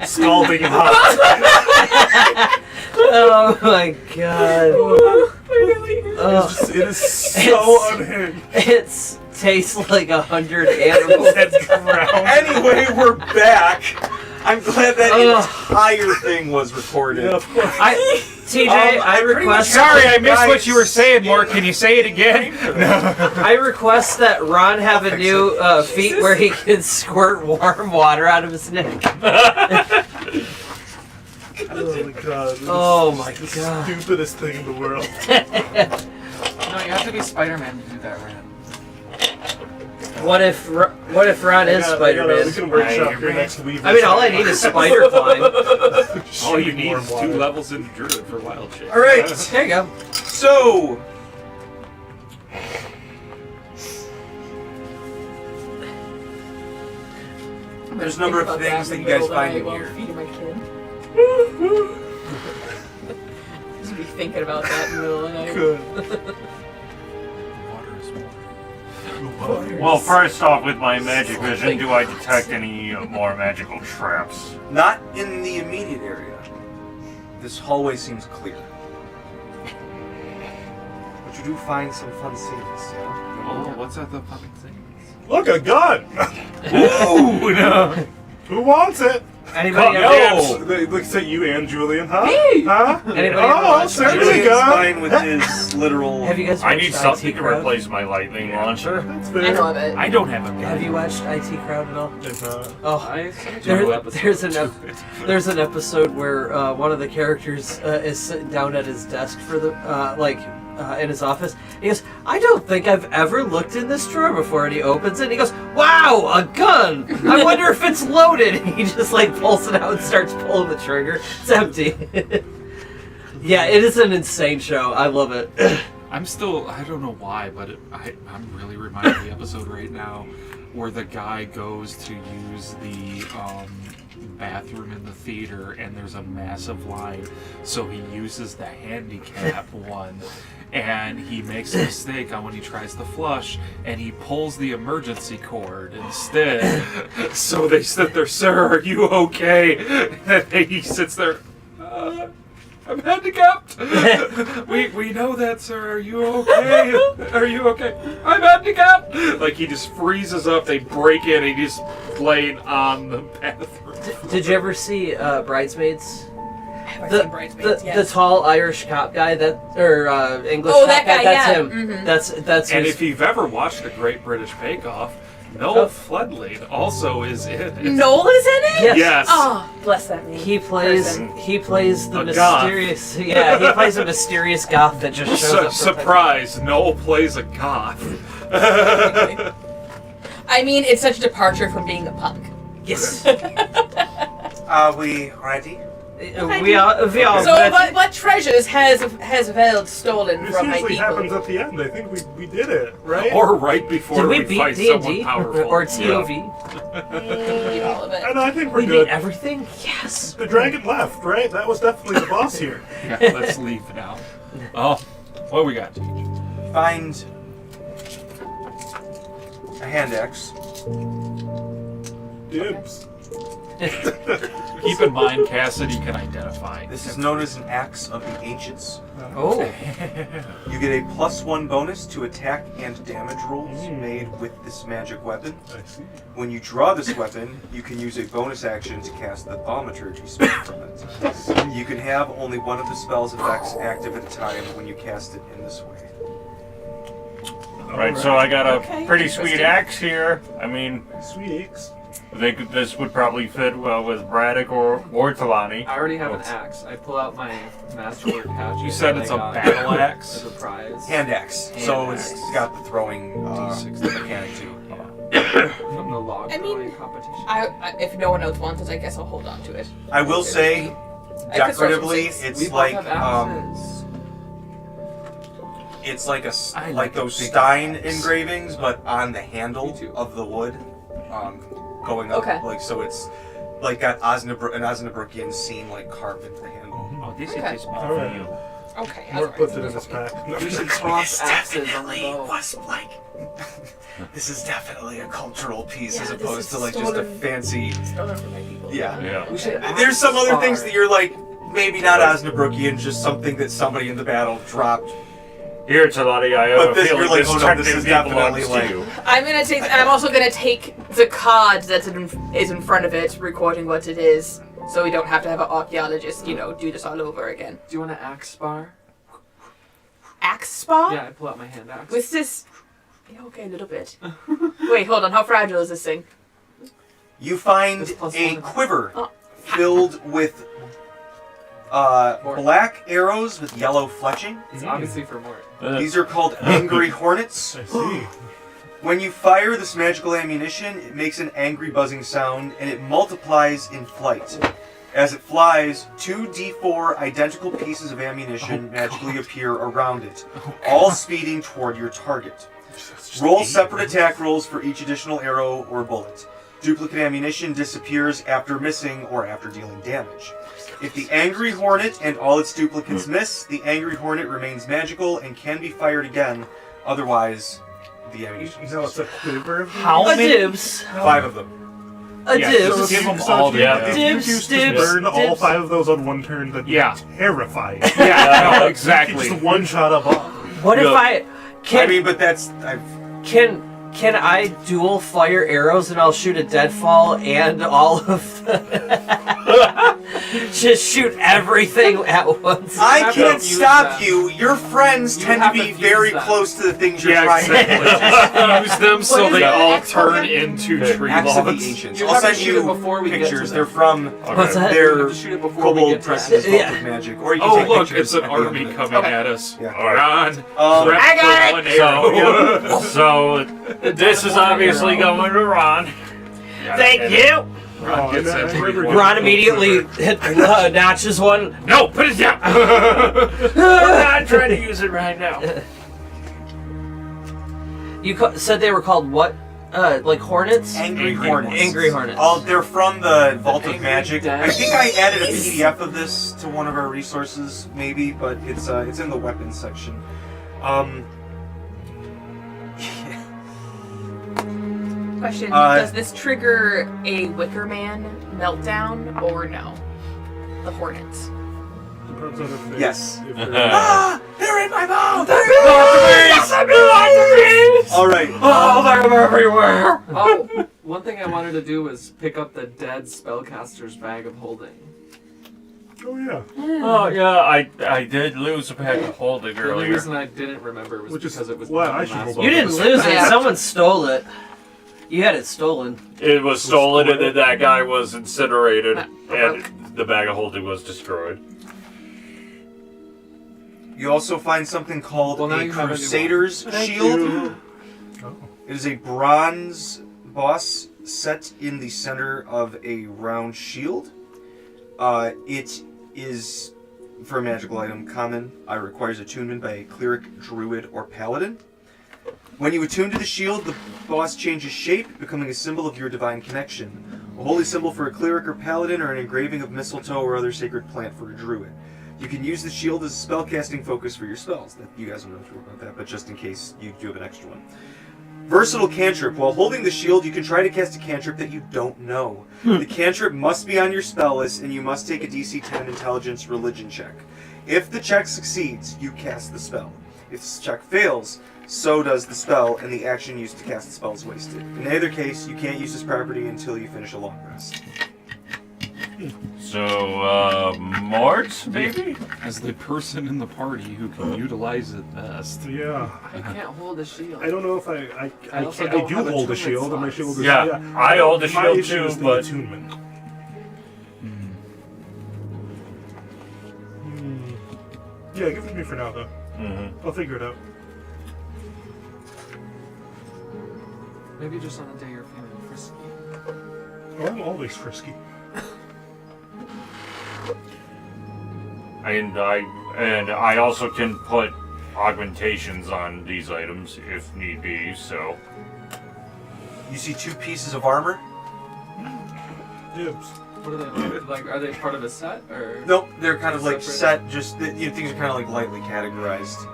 scalding hot. Oh my god. It is so unhinged. It's tastes like 100 animals. Anyway, we're back. I'm glad that entire thing was recorded. Yeah, of course. TJ, I pretty much request. Sorry, I missed Guys. what you were saying, Mark. Can you say it again? I request that Ron have a new feat where he can squirt warm water out of his neck. Oh my god. This Oh is my the god. stupidest thing in the world. No, you have to be Spider-Man to do that, Ran. What if Ron is We Spider-Man? can workshop your next week. I mean, all I need is spider climb. All you need is 2 levels in Druid for wild shape. All right. There you go. So, there's a number of things that you guys find in here. Feeding my kid. Just be thinking about that in the middle of the night. Good. Water is water. Well, first off, with my magic vision, do I detect any more magical traps? Not in the immediate area. This hallway seems clear. But you do find some fun things, yeah? Oh, what's that the fucking thing? Look, a gun! Ooh, no. Who wants it? Anybody No. ever, They looks at you and Julian, huh? Me! Huh? Anybody ever Oh, watch send me a Julian's gun! fine with his literal... have you guys watched I need IT something to Crowd? replace my lightning launcher. That's I fair. know of it. I don't have a gun. Have you watched IT Crowd at all? If not, Oh, I there's an episode where one of the characters is sitting down at his desk for the in his office. He goes, "I don't think I've ever looked in this drawer before." And he opens it. And he goes, "Wow, a gun! I wonder if it's loaded." And he just pulls it out and starts pulling the trigger. It's empty. Yeah, it is an insane show. I love it. I'm still, I don't know why, but I'm really reminded of the episode right now where the guy goes to use the bathroom in the theater and there's a massive line, so he uses the handicap one and he makes a mistake on when he tries to flush and he pulls the emergency cord instead. So they sit there, "Sir, are you okay?" And he sits there, "I'm handicapped." we know that, sir. Are you okay? Are you okay? I'm handicapped. Like he just freezes up. They break in and he's laying on the bathroom. Did you ever see Bridesmaids? Have I seen Bridesmaids? The Yes. tall Irish cop guy English Oh, cop that guy, that's yeah. him. Mhm. That's And his, if you've ever watched The Great British Bake Off, Noel Floodlane also is in it. Noel is in it? Yes. Yes. Oh, bless that man. he plays Person. the A goth. mysterious he plays a mysterious goth that just shows up. Surprise! Noel plays a goth. I mean, it's such a departure from being a punk. Yes. Are we ready? we all So, what treasures has Veld stolen this from my usually people? happens at the end. I think we did it, right? Or right before did we we beat fight D&D someone powerful. or TOV? All of it. And I think we're We good. beat everything. Yes. The dragon left, right? That was definitely the boss here. Yeah, let's leave now. Oh, what we got, Teach? Find a hand axe. Dibs. Keep in mind, Cassidy can identify. This is known as an axe of the ancients. Oh. You get a +1 bonus to attack and damage rolls made with this magic weapon. I see. When you draw this weapon, you can use a bonus action to cast the thaumaturgy spell from it. You can have only one of the spell's effects active at a time when you cast it in this way. Right, so I got a Okay, pretty sweet interesting. axe here. I mean, Sweet aches. this would probably fit well with Braddock or Talani. I already have an axe. I pull out my masterwork hatchet. You said that it's I a got battle axe? as a prize. Hand axe. So Hand it's axe. got the throwing D6 mechanic too. From the log I mean, throwing competition. If no one else wants it, I guess I'll hold on to it. I will say, I could throw some decoratively, sticks. it's We both like have axes. it's like I like like a those big Stein axe. engravings, but on the handle Me too. of the wood, going up. Okay. Like so, it's like got an Osnabrückian scene like carved into the handle. Oh, this Okay. is for Alright. you. Okay. Mark puts it in his pack. We should toss axes on the boat. was like. This is definitely a cultural piece as Yeah, this opposed is to like just a stolen- fancy. Stolen from my people. Yeah. Yeah. We should There's some other things axe that you're like maybe not Osnabrückian, just something that somebody in the battle dropped Here, Talani, I have But a this, feeling you're like, this oh no, this turning is people definitely on like. you. I'm gonna take, and I'm also gonna take the card that is in front of it, recording what it is, so we don't have to have an archaeologist, do this all over again. Do you want an axe spar? Axe spar? Yeah, I pull out my hand axe. What's this? Yeah, okay, a little bit. Wait, hold on. How fragile is this thing? You find It's plus a one. quiver Oh. filled with black arrows with yellow fletching. It's obviously for more. These are called angry hornets. I see. When you fire this magical ammunition, it makes an angry buzzing sound and it multiplies in flight. As it flies, 2d4 identical pieces of ammunition magically appear around it, all speeding toward your target. Roll separate attack rolls for each additional arrow or bullet. Duplicate ammunition disappears after missing or after dealing damage. If the Angry Hornet and all its duplicates miss, the Angry Hornet remains magical and can be fired again. Otherwise, the ammunition is No, it's a quiver of How these? a dibs. 5 of them. A Yeah, dibs. just give them So all if you- the if you Dibs, choose to dibs, burn all dibs. 5 of those on one turn, that'd be Yeah. terrifying. Yeah, no, exactly. Just one shot up off. What if Yeah. I But that's... can I dual fire arrows and I'll shoot a deadfall and all of the just shoot everything at once? I have can't to use stop them. you. Your friends You tend to have to be fuse very them. close to the things you're Yeah, trying exactly. to Use them so What is they that? all Axe turn again? into tree Acts of the logs. Ancients. You I'll have to send shoot you it before we get to pictures. them. They're from What's that? You their have to shoot it before we Kobold get to Presses that. Book Yeah. of Magic. Or you can Oh, take look, pictures it's an at the end army of it. coming Okay. at us. Yeah. Run. Prep I got the it! one arrow. So, this is obviously going to Ron. Thank you. Ron gets I every never one. Ron immediately hit notches one. No, put it down! We're not trying to use it right now. You said they were called what? Like hornets? Angry Angry Hornets. Angry hornets. They're from the Vault of Angry Magic. Dead. I think I added a PDF of this to one of our resources, maybe, but it's in the weapons section. Question: does this trigger a Wicker Man meltdown or no? The Hornets. Depends on if they- Yes. if they're- They're in my mouth! All right. Oh, they're everywhere! Oh, one thing I wanted to do was pick up the dead spellcaster's bag of holding. Oh yeah. Oh, yeah, I did lose a pack of holding The only earlier. reason I didn't remember was Which is because it was why not I the should last hold one. You didn't lose it. Yeah. Someone stole it. You had it stolen. It was stolen and then that guy was incinerated Ah, and the bag of holding was destroyed. You also find something called Well, now a you have a new Crusader's Shield. It is a bronze boss set in the center of a round shield. It is, for a magical item, common. It requires attunement by a cleric, druid, or paladin. When you attune to the shield, the boss changes shape, becoming a symbol of your divine connection. A holy symbol for a cleric or paladin, or an engraving of mistletoe or other sacred plant for a druid. You can use the shield as a spellcasting focus for your spells. You guys don't know about that, but just in case you do have an extra one. Versatile cantrip. While holding the shield, you can try to cast a cantrip that you don't know. The cantrip must be on your spell list, and you must take a DC 10 Intelligence Religion check. If the check succeeds, you cast the spell. If the check fails, so does the spell, and the action used to cast the spell is wasted. In either case, you can't use this property until you finish a long rest. So, Mort, maybe? As the person in the party who can utilize it best. Yeah. I can't hold a shield. I don't know if I also do don't have hold a attunement shield, and my slots. shield is Yeah, I hold a my shield issue too, is the but- attunement. Yeah, give it to me for now, though. Mm-hmm. I'll figure it out. Maybe just on a day you're feeling frisky. Oh, I'm always frisky. And I also can put augmentations on these items if need be, so. You see 2 pieces of armor? Dibs. What are they like? Are they part of a set or? Nope, they're kind of like Separate. set, just, things are kind of like lightly categorized.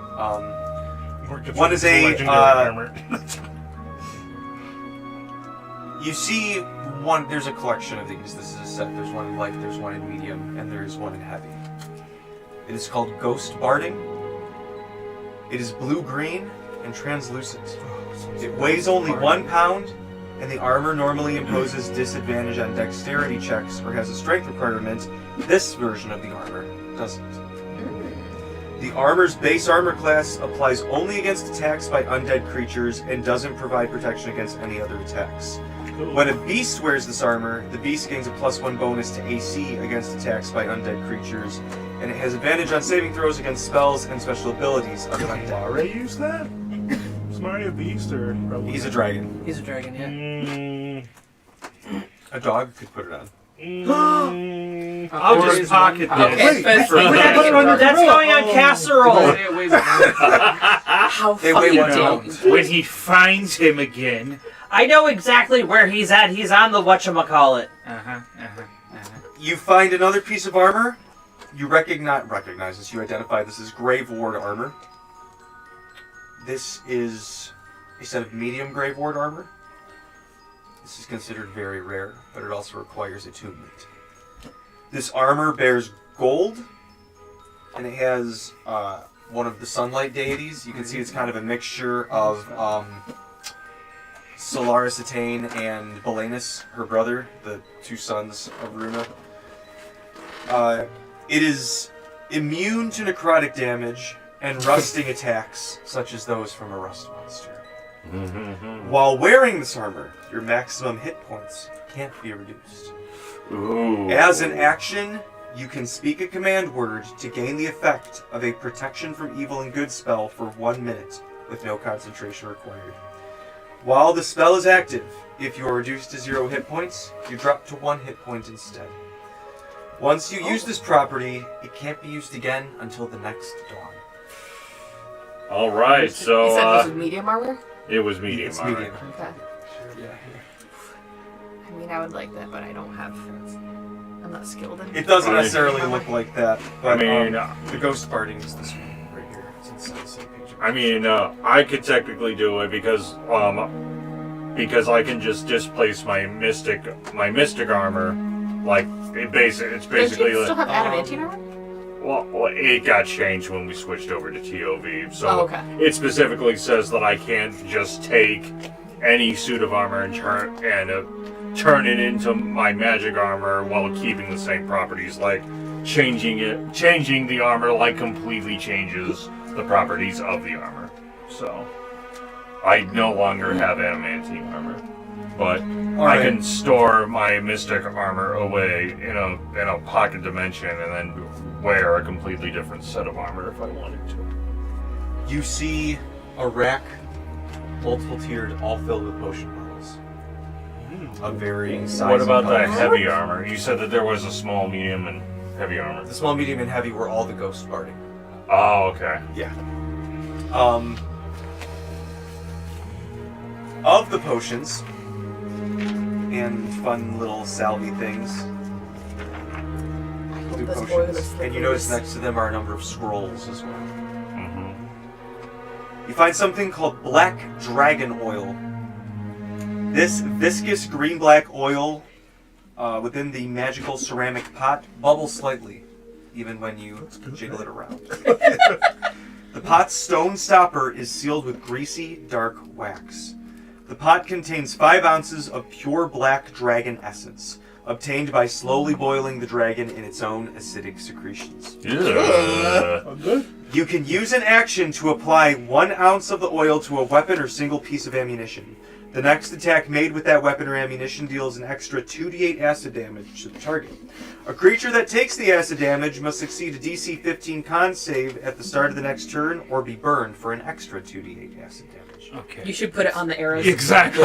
Mort gets One is a, legendary armor. You see one, there's a collection of these. This is a set. There's one in light, there's one in medium, and there's one in heavy. It is called Ghost Barding. It is blue-green and translucent. It weighs only 1 pound, and the armor normally imposes disadvantage on dexterity checks or has a strength requirement. This version of the armor doesn't. The armor's base armor class applies only against attacks by undead creatures and doesn't provide protection against any other attacks. When a beast wears this armor, the beast gains a +1 bonus to AC against attacks by undead creatures, and it has advantage on saving throws against spells and special abilities of undead. Already used that? Is Mario a beast or probably? He's a dragon. He's a dragon, yeah. A dog could put it on. I'll just pocket this. Okay, That's going on casserole. Say it weighs 1 pound. How They weigh fucking 1 dumb. pound. When he finds him again. I know exactly where he's at. He's on the whatchamacallit. You find another piece of armor. You recognize this. You identify this as Grave Ward armor. This is a set of medium Grave Ward armor. This is considered very rare, but it also requires attunement. This armor bears gold, and it has one of the sunlight deities. You can see it's kind of a mixture of Solaris Atane and Belenus, her brother, the 2 sons of Runa. It is immune to necrotic damage and rusting attacks, such as those from a rust monster. While wearing this armor, your maximum hit points can't be reduced. Ooh. As an action, you can speak a command word to gain the effect of a protection from evil and good spell for 1 minute, with no concentration required. While the spell is active, if you are reduced to 0 hit points, you drop to 1 hit point instead. Once you use this property, it can't be used again until the next dawn. All right, You so said this was medium armor? it was medium. It's armor. medium. Okay. I mean, I would like that, but I don't have. I'm not skilled in. It doesn't Right. necessarily look like that, but I mean, the ghost barding is this one right here. It's inside the same page. I mean, I could technically do it because I can just displace my mystic armor. Like it's Don't basically you still like, have adamantine armor? well, it got changed when we switched over to TOV. So Oh, okay. it specifically says that I can't just take any suit of armor and turn it into my magic armor while keeping the same properties. Like changing the armor like completely changes the properties of the armor. So I no longer have adamantine armor, but I can store my mystic armor away in a pocket dimension and then wear a completely different set of armor if I wanted to. You see a rack, multiple tiered, all filled with potion bottles. Of varying sizes. What about the heavy armor? You said that there was a small, medium, and heavy armor. The small, medium, and heavy were all the ghost barding. Oh, okay. Yeah. Of the potions and fun little salvy things, do Those potions, oilers and you notice next to them are a number of scrolls as well. Mm-hmm. You find something called black dragon oil. This viscous green-black oil within the magical ceramic pot bubbles slightly, even when you jiggle it around. The pot's stone stopper is sealed with greasy, dark wax. The pot contains 5 ounces of pure black dragon essence, obtained by slowly boiling the dragon in its own acidic secretions. Yeah. Good. You can use an action to apply 1 ounce of the oil to a weapon or single piece of ammunition. The next attack made with that weapon or ammunition deals an extra 2d8 acid damage to the target. A creature that takes the acid damage must succeed a DC 15 con save at the start of the next turn or be burned for an extra 2d8 acid damage. Okay. You should put it on the arrows. Exactly.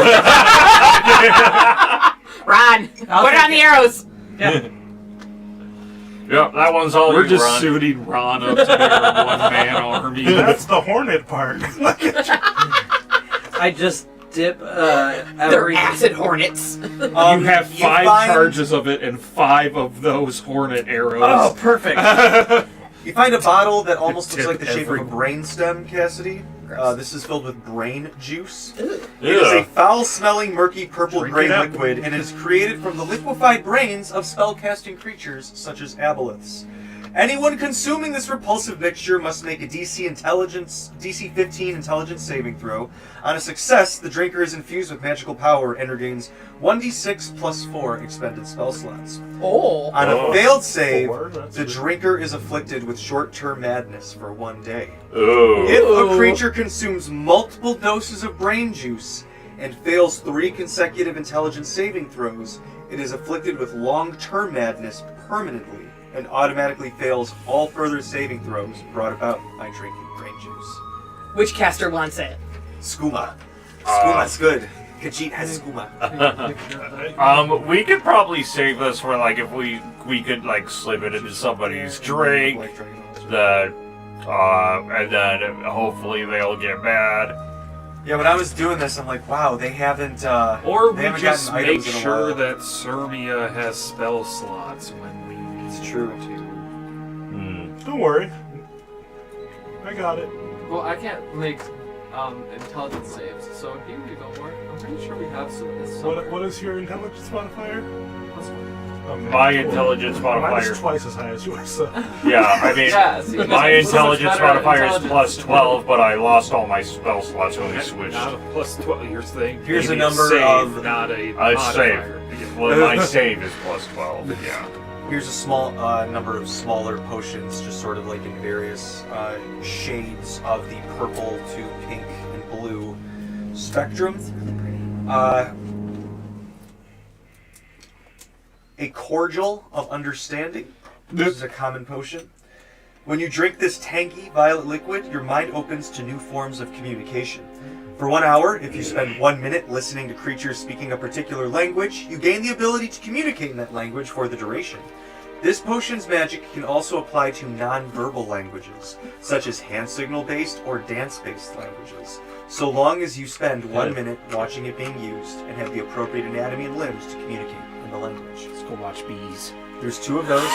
Ron, put it on the arrows. Yeah. Yep, that one's all We're you, just Ron. suiting Ron up to be our one-man army. That's the hornet part. I just dip They're every acid hornets. You have you 5 find- charges of it and 5 of those hornet arrows. Oh, perfect. You find a bottle that almost looks Tip like the shape every- of a brainstem, Cassidy. This is filled with brain juice. It Yeah. is a foul-smelling, murky, purple-gray Drink it up. liquid, and it is created from the liquefied brains of spell-casting creatures such as aboleths. Anyone consuming this repulsive mixture must make a DC 15 intelligence saving throw. On a success, the drinker is infused with magical power and regains 1d6 plus 4 expended spell slots. Oh. On a failed save, That's the good. drinker is afflicted with short-term madness for 1 day. Ooh. If a creature consumes multiple doses of brain juice and fails 3 consecutive intelligence saving throws, it is afflicted with long-term madness permanently and automatically fails all further saving throws brought about by drinking brain juice. Which caster wants it? Skooma. Skooma's good. Khajiit has skooma. We could probably save this for like if we could like slip it into somebody's drink, that and then hopefully they'll get mad. Yeah, when I was doing this, I'm like, wow, they haven't. Or they we haven't just gotten make items in a sure while. that Sermia has spell slots when we. It's true. Don't worry. I got it. Well, I can't make intelligence saves, so here you go, Mark. I'm pretty sure we have some of this. What is your intelligence modifier? Plus 1. Okay, My cool. intelligence Mine modifier. is twice as high as yours, so. Yeah, I mean, Yeah, see, my this is so much intelligence better at modifier is intelligence. plus 12, but I lost all my spell slots when we switched. Not a plus 12. You're saying Here's maybe a number save, of- not a I modifier. save. Well, my save is plus 12. Yeah. Here's a small number of smaller potions, just sort of like in various shades of the purple to pink and blue spectrum. A cordial of understanding. This is a common potion. When you drink this tangy violet liquid, your mind opens to new forms of communication. For 1 hour, if you spend 1 minute listening to creatures speaking a particular language, you gain the ability to communicate in that language for the duration. This potion's magic can also apply to non-verbal languages, such as hand signal-based or dance-based languages, so long as you spend 1 minute watching it being used and have the appropriate anatomy and limbs to communicate in the language. Let's go watch bees. There's 2 of those.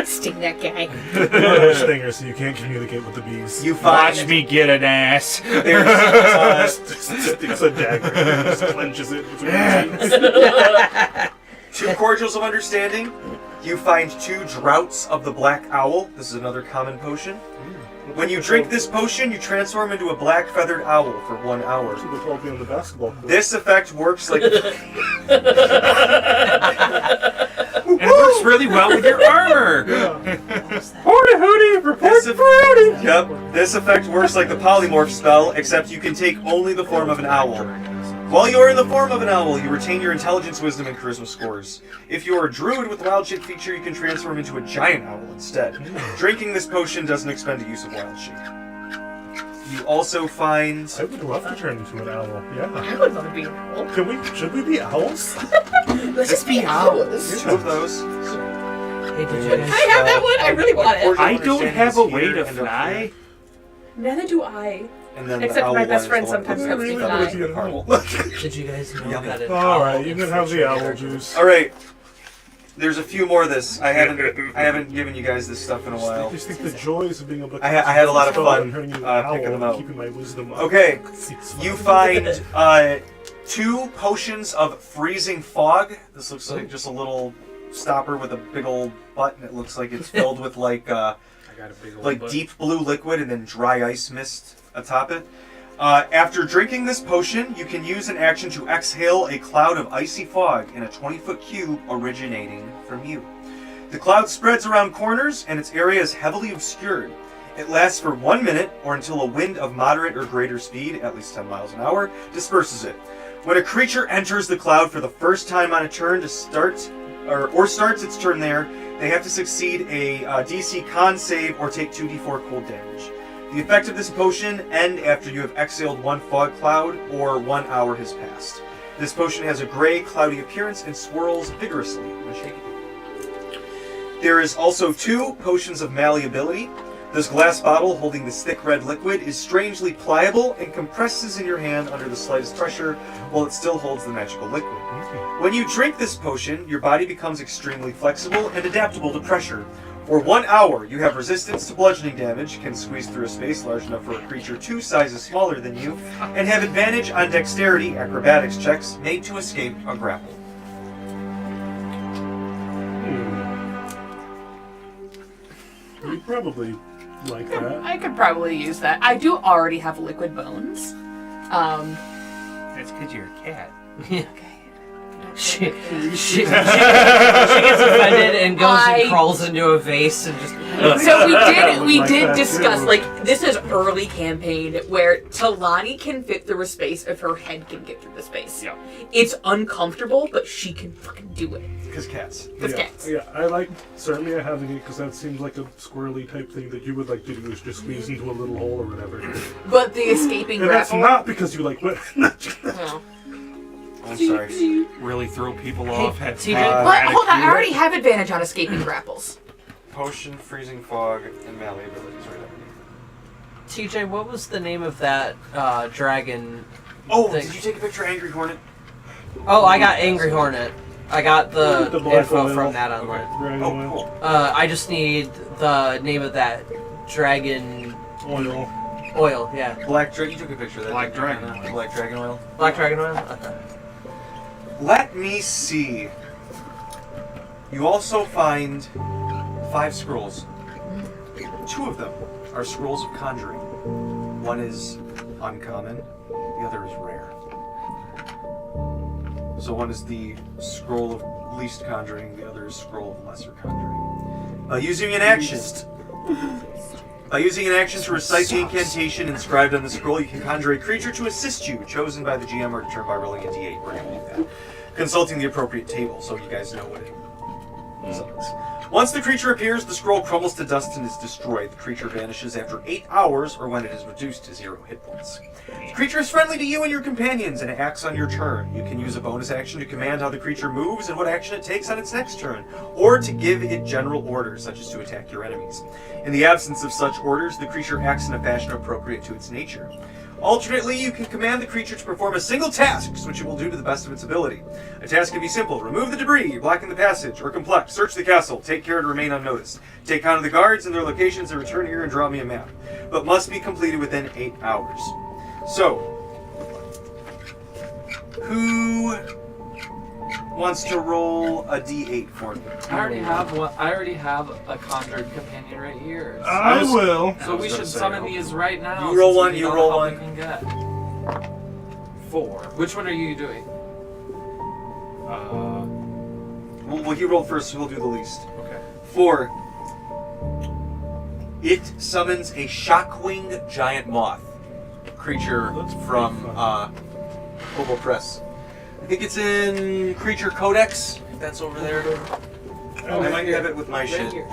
Sting that guy. You're a stinger, so you can't communicate with the bees. You find Watch me get an ass. there's Sticks a dagger and just clenches it between the teeth. 2 cordials of understanding. You find 2 draughts of the black owl. This is another common potion. When you drink this potion, you transform into a black feathered owl for 1 hour. So they told me on the basketball court. This effect works like And it works really well with your armor. Hooty hooty, report this, for Hooty. yep, this effect works like the polymorph spell, except you can take only the form of an owl. While you are in the form of an owl, you retain your intelligence, wisdom, and charisma scores. If you are a druid with the wild shape feature, you can transform into a giant owl instead. Drinking this potion doesn't expend a use of wild shape. You also find... I would love to turn into an owl. I Yeah. would love to be an owl. Should we be owls? Let's just be owls. 2 of those. Hey, did you guys? I have that one. I really want it. Cordial I don't understanding have is a here way to and up fly. here. Neither do I. And then Except the owl my best one is friend the one sometimes with helps me the fly. feathers and the purple. Did you guys know Yummy. that? Alright, you can have the owl juice. Alright. There's a few more of this. I haven't given you guys this stuff in a I while. just think the joys of being able to I had a lot of concentrate fun, on turning into an owl picking them and out. keeping my wisdom up. Okay, It's you fun. find 2 potions of freezing fog. This looks like just a little stopper with a big old butt, and it looks like it's filled with I got a big old butt. deep blue liquid and then dry ice mist atop it. After drinking this potion, you can use an action to exhale a cloud of icy fog in a 20-foot cube originating from you. The cloud spreads around corners and its area is heavily obscured. It lasts for 1 minute or until a wind of moderate or greater speed, at least 10 miles an hour, disperses it. When a creature enters the cloud for the first time on a turn to starts its turn there, they have to succeed a DC con save or take 2d4 cold damage. The effect of this potion ends after you have exhaled 1 fog cloud or 1 hour has passed. This potion has a gray, cloudy appearance and swirls vigorously when shaken. There is also 2 potions of malleability. This glass bottle holding this thick red liquid is strangely pliable and compresses in your hand under the slightest pressure while it still holds the magical liquid. When you drink this potion, your body becomes extremely flexible and adaptable to pressure. For 1 hour, you have resistance to bludgeoning damage, can squeeze through a space large enough for a creature 2 sizes smaller than you, and have advantage on dexterity acrobatics checks made to escape a grapple. probably like that. I could probably use that. I do already have liquid bones. That's because you're a cat. She gets offended and goes and crawls into a vase and just. So we Like did that discuss, too. like, this is early campaign where Talani can fit through a space if her head can get through the space. Yeah. It's uncomfortable, but she can fucking do it. Because cats. Because Yeah, cats. yeah, I like Sarmia having it because that seems like a squirrely type thing that you would like to do is just squeeze into a little hole or whatever. But the escaping And that's grapple. not because you like women. No. I'm sorry. Really throw people off. Have TJ? But hold on, I already have advantage on escaping grapples. Potion, freezing fog, and melee abilities right underneath. TJ, what was the name of that dragon? Oh, thing? did you take a picture of Angry Hornet? Oh, I got Angry Hornet. I got the black info oil. from that online. Dragon Oh, oil. cool. I just need the name of that dragon Oil. oil. Yeah, Black Dragon. You took a picture of that. Black didn't you? Dragon. Black Dragon oil. black dragon oil. Okay. Let me see. You also find 5 scrolls. 2 of them are scrolls of conjuring. One is uncommon, the other is rare. So one is the scroll of least conjuring, the other is scroll of lesser conjuring. By using an action to recite the incantation inscribed on the scroll, you can conjure a creature to assist you, chosen by the GM or determined by rolling a d8. We're going to do that. Consulting the appropriate table, so you guys know what it summons. Once the creature appears, the scroll crumbles to dust and is destroyed. The creature vanishes after 8 hours, or when it is reduced to 0 hit points. The creature is friendly to you and your companions and acts on your turn. You can use a bonus action to command how the creature moves and what action it takes on its next turn, or to give it general orders, such as to attack your enemies. In the absence of such orders, the creature acts in a fashion appropriate to its nature. Alternately, you can command the creature to perform a single task, which it will do to the best of its ability. A task can be simple: remove the debris, blocking the passage, or complex, search the castle, take care to remain unnoticed, take count of the guards and their locations, and return here and draw me a map, but must be completed within 8 hours. So, who wants to roll a d8 for me? I already have one. I already have a conjured companion right here. I will. So we should summon these right now. You roll since one, we you know roll how one. we can get. 4. Which one are you doing? Well, he rolled first, so he'll do the least. Okay. 4. It summons a shock-winged giant moth creature That's from pretty fun. Hobo Press. I think it's in Creature Codex. If that's over there. Oh, I might have it with my shit. here.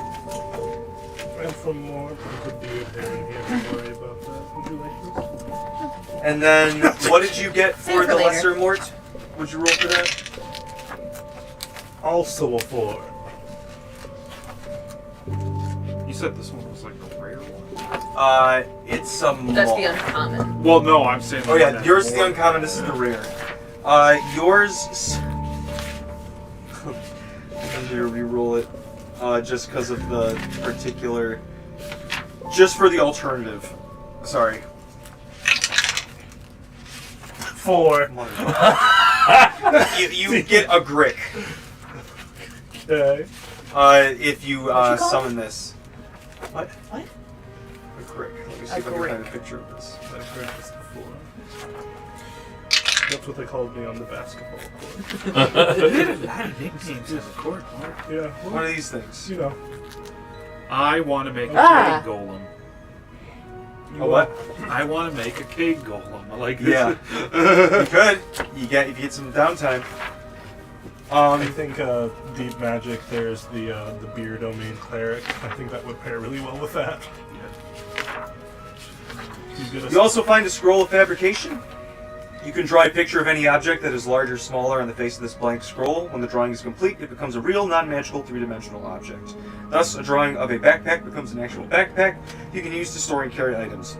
And from more, there's a beard there in here. Don't worry about that. Would you like this? And then, what did you get Save for for the later. Lesser Mort? What'd you roll for that? Also a 4. You said this one was like the rare one. It's a That's moth. the uncommon. Well, no, I'm saying. Oh the yeah, one that yours is the more- uncommon, this is the rare. Yours... I'm gonna re-roll it, just because of the particular... Just for the alternative. Sorry. 4. You get a Grick, Okay. if you What'd you call summon this. What? What? A Grick. Let me see A if I can Grick. find a picture of this. That's right, it's the 4. That's what they called me on the basketball court. A lot of nicknames in the court, Mark. Yeah, One well, of these things. you know. I want to make a Ah. cave golem. A what? I want to make a cave golem. I like this. Yeah. You could. If you get some downtime. I think Deep Magic, there's the beer domain cleric. I think that would pair really well with that. You also find a scroll of fabrication. You can draw a picture of any object that is large or smaller on the face of this blank scroll. When the drawing is complete, it becomes a real, non-magical, 3-dimensional object. Thus, a drawing of a backpack becomes an actual backpack you can use to store and carry items.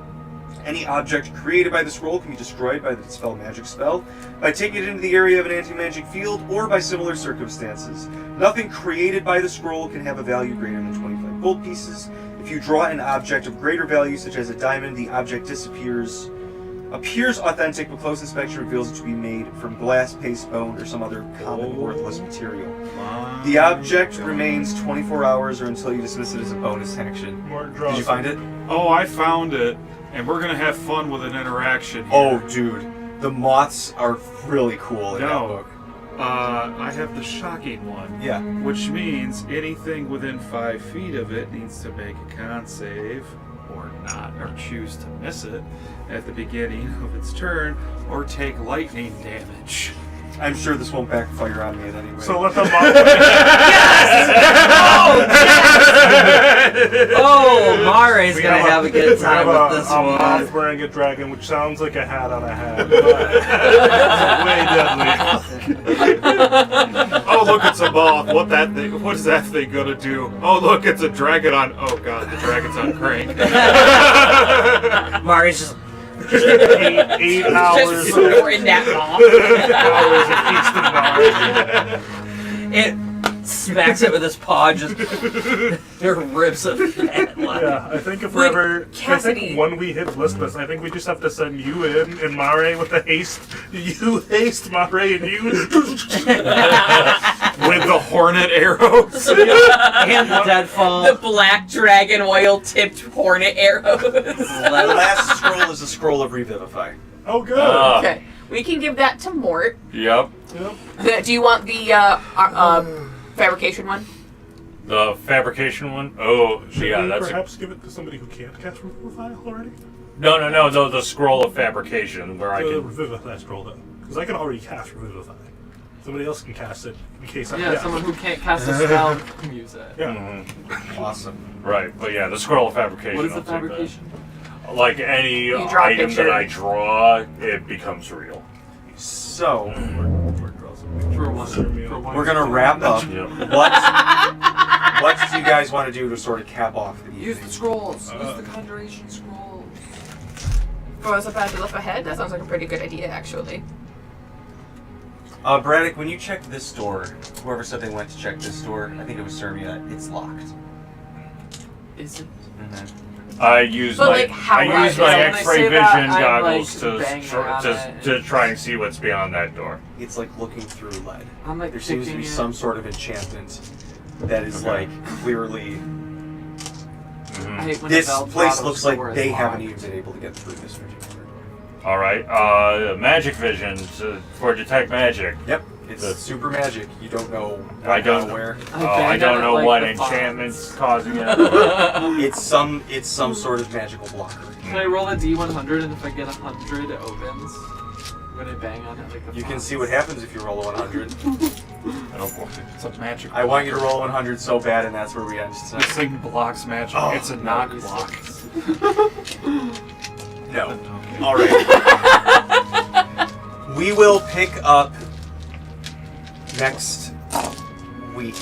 Any object created by the scroll can be destroyed by the Dispel Magic spell, by taking it into the area of an anti-magic field, or by similar circumstances. Nothing created by the scroll can have a value greater than 25 gold pieces. If you draw an object of greater value, such as a diamond, the object disappears Appears authentic, but close inspection reveals it to be made from glass, paste, bone, or some other common worthless material. The object remains 24 hours or until you dismiss it as a bonus action. Did you find it? Oh, I found it, and we're gonna have fun with an interaction here. Oh, dude. The moths are really cool in that No. book. I have the shocking one. Yeah. Which means anything within 5 feet of it needs to make a con save, or not, or choose to miss it at the beginning of its turn, or take lightning damage. I'm sure this won't backfire on me in any way. So let the moth. Oh, Mare's We gonna have a good time with this a one. moth wearing a dragon, which sounds like a hat on a hat. But it's way deadly. Oh, look, it's a moth. What is that thing gonna do? Oh, look, it's a dragon on. Oh god, the dragon's on crank. Mare's just 8 hours. Just in that mall. it smacks it with his paw, just there rips it. Yeah, I think if we ever, Cassidy. when we hit Lisbeth, I think we just have to send you in and Mare with the haste. You haste Mare and you. With the hornet arrows. And the deadfall. The black dragon oil tipped hornet arrows. The last scroll is a scroll of Revivify. Oh, good. Okay, we can give that to Mort. Yep. Do you want the fabrication one? The fabrication one? Oh, Should yeah, we that's perhaps give it to somebody who can't cast Revivify already? No, the scroll of fabrication where I The can. Revivify scroll, though. Because I can already cast Revivify. Somebody else can cast it in case I... Yeah, someone who can't cast a spell can use it. Yeah. Awesome. Right, but yeah, the scroll of fabrication. What is the I'll take that. fabrication? Like any You draw a item picture. that I draw, it becomes real. So, For one. we're going to wrap up. Yep. What do you guys want to do to sort of cap off the Use the evening? scrolls. Use the conjuration scrolls. Throws up at the ahead. That sounds like a pretty good idea, actually. Braddock, when you checked this door, whoever said they went to check this door, I think it was Sariel, it's locked. Is it? I use But, my like, how I right use is my it? When I X-ray say vision that, I'm, goggles like, banging on it. to try and see what's beyond that door. It's like looking through lead. I'm like There seems to be picking some it. sort of enchantment that is Okay. like clearly. I hate when This the Veld place Grotto looks like door is they haven't locked. even been able to get through this particular door. All right, magic vision for detect magic. Yep, it's The- super magic. You don't know I don't- where. I bang don't on it know like what the enchantment's fauns. causing it. It's some sort of magical blocker. Can I roll a D100 and if I get 100 it opens? When I bang on it like the You can fauns? see what happens if you roll a 100. It's a magic. I want you to roll a 100 so bad, and that's where we end This tonight. thing blocks magic. Oh, It's a knock block. No. All right. We will pick up next week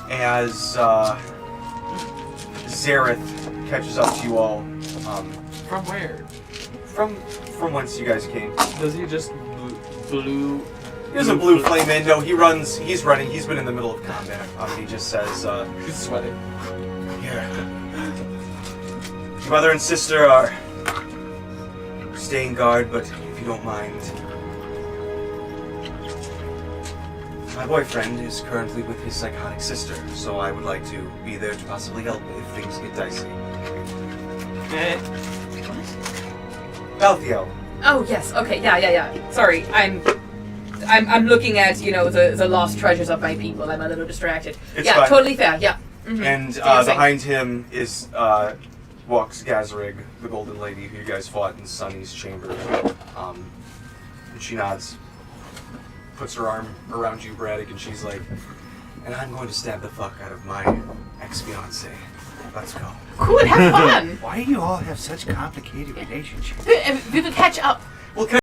as Zareth catches up to you all From where? from whence you guys came. Does he just blue? There's a blue flame in. No, he's running. He's been in the middle of combat. He just says, He's sweating. Here. Your mother and sister are staying guard, but if you don't mind, my boyfriend is currently with his psychotic sister, so I would like to be there to possibly help if things get dicey. Balthiel. Oh yes. Okay. Yeah. Sorry, I'm looking at the lost treasures of my people. I'm a little distracted. It's yeah, fine. totally fair. Yeah. Mhm. And Do your thing. behind him is walks Gazrig, the Golden Lady, who you guys fought in Sunny's chamber. And she nods, puts her arm around you, Braddock, and she's like, "And I'm going to stab the fuck out of my ex-fiance. Let's go." Cool. Have fun. Why do you all have such complicated relationships? We will catch up. Well,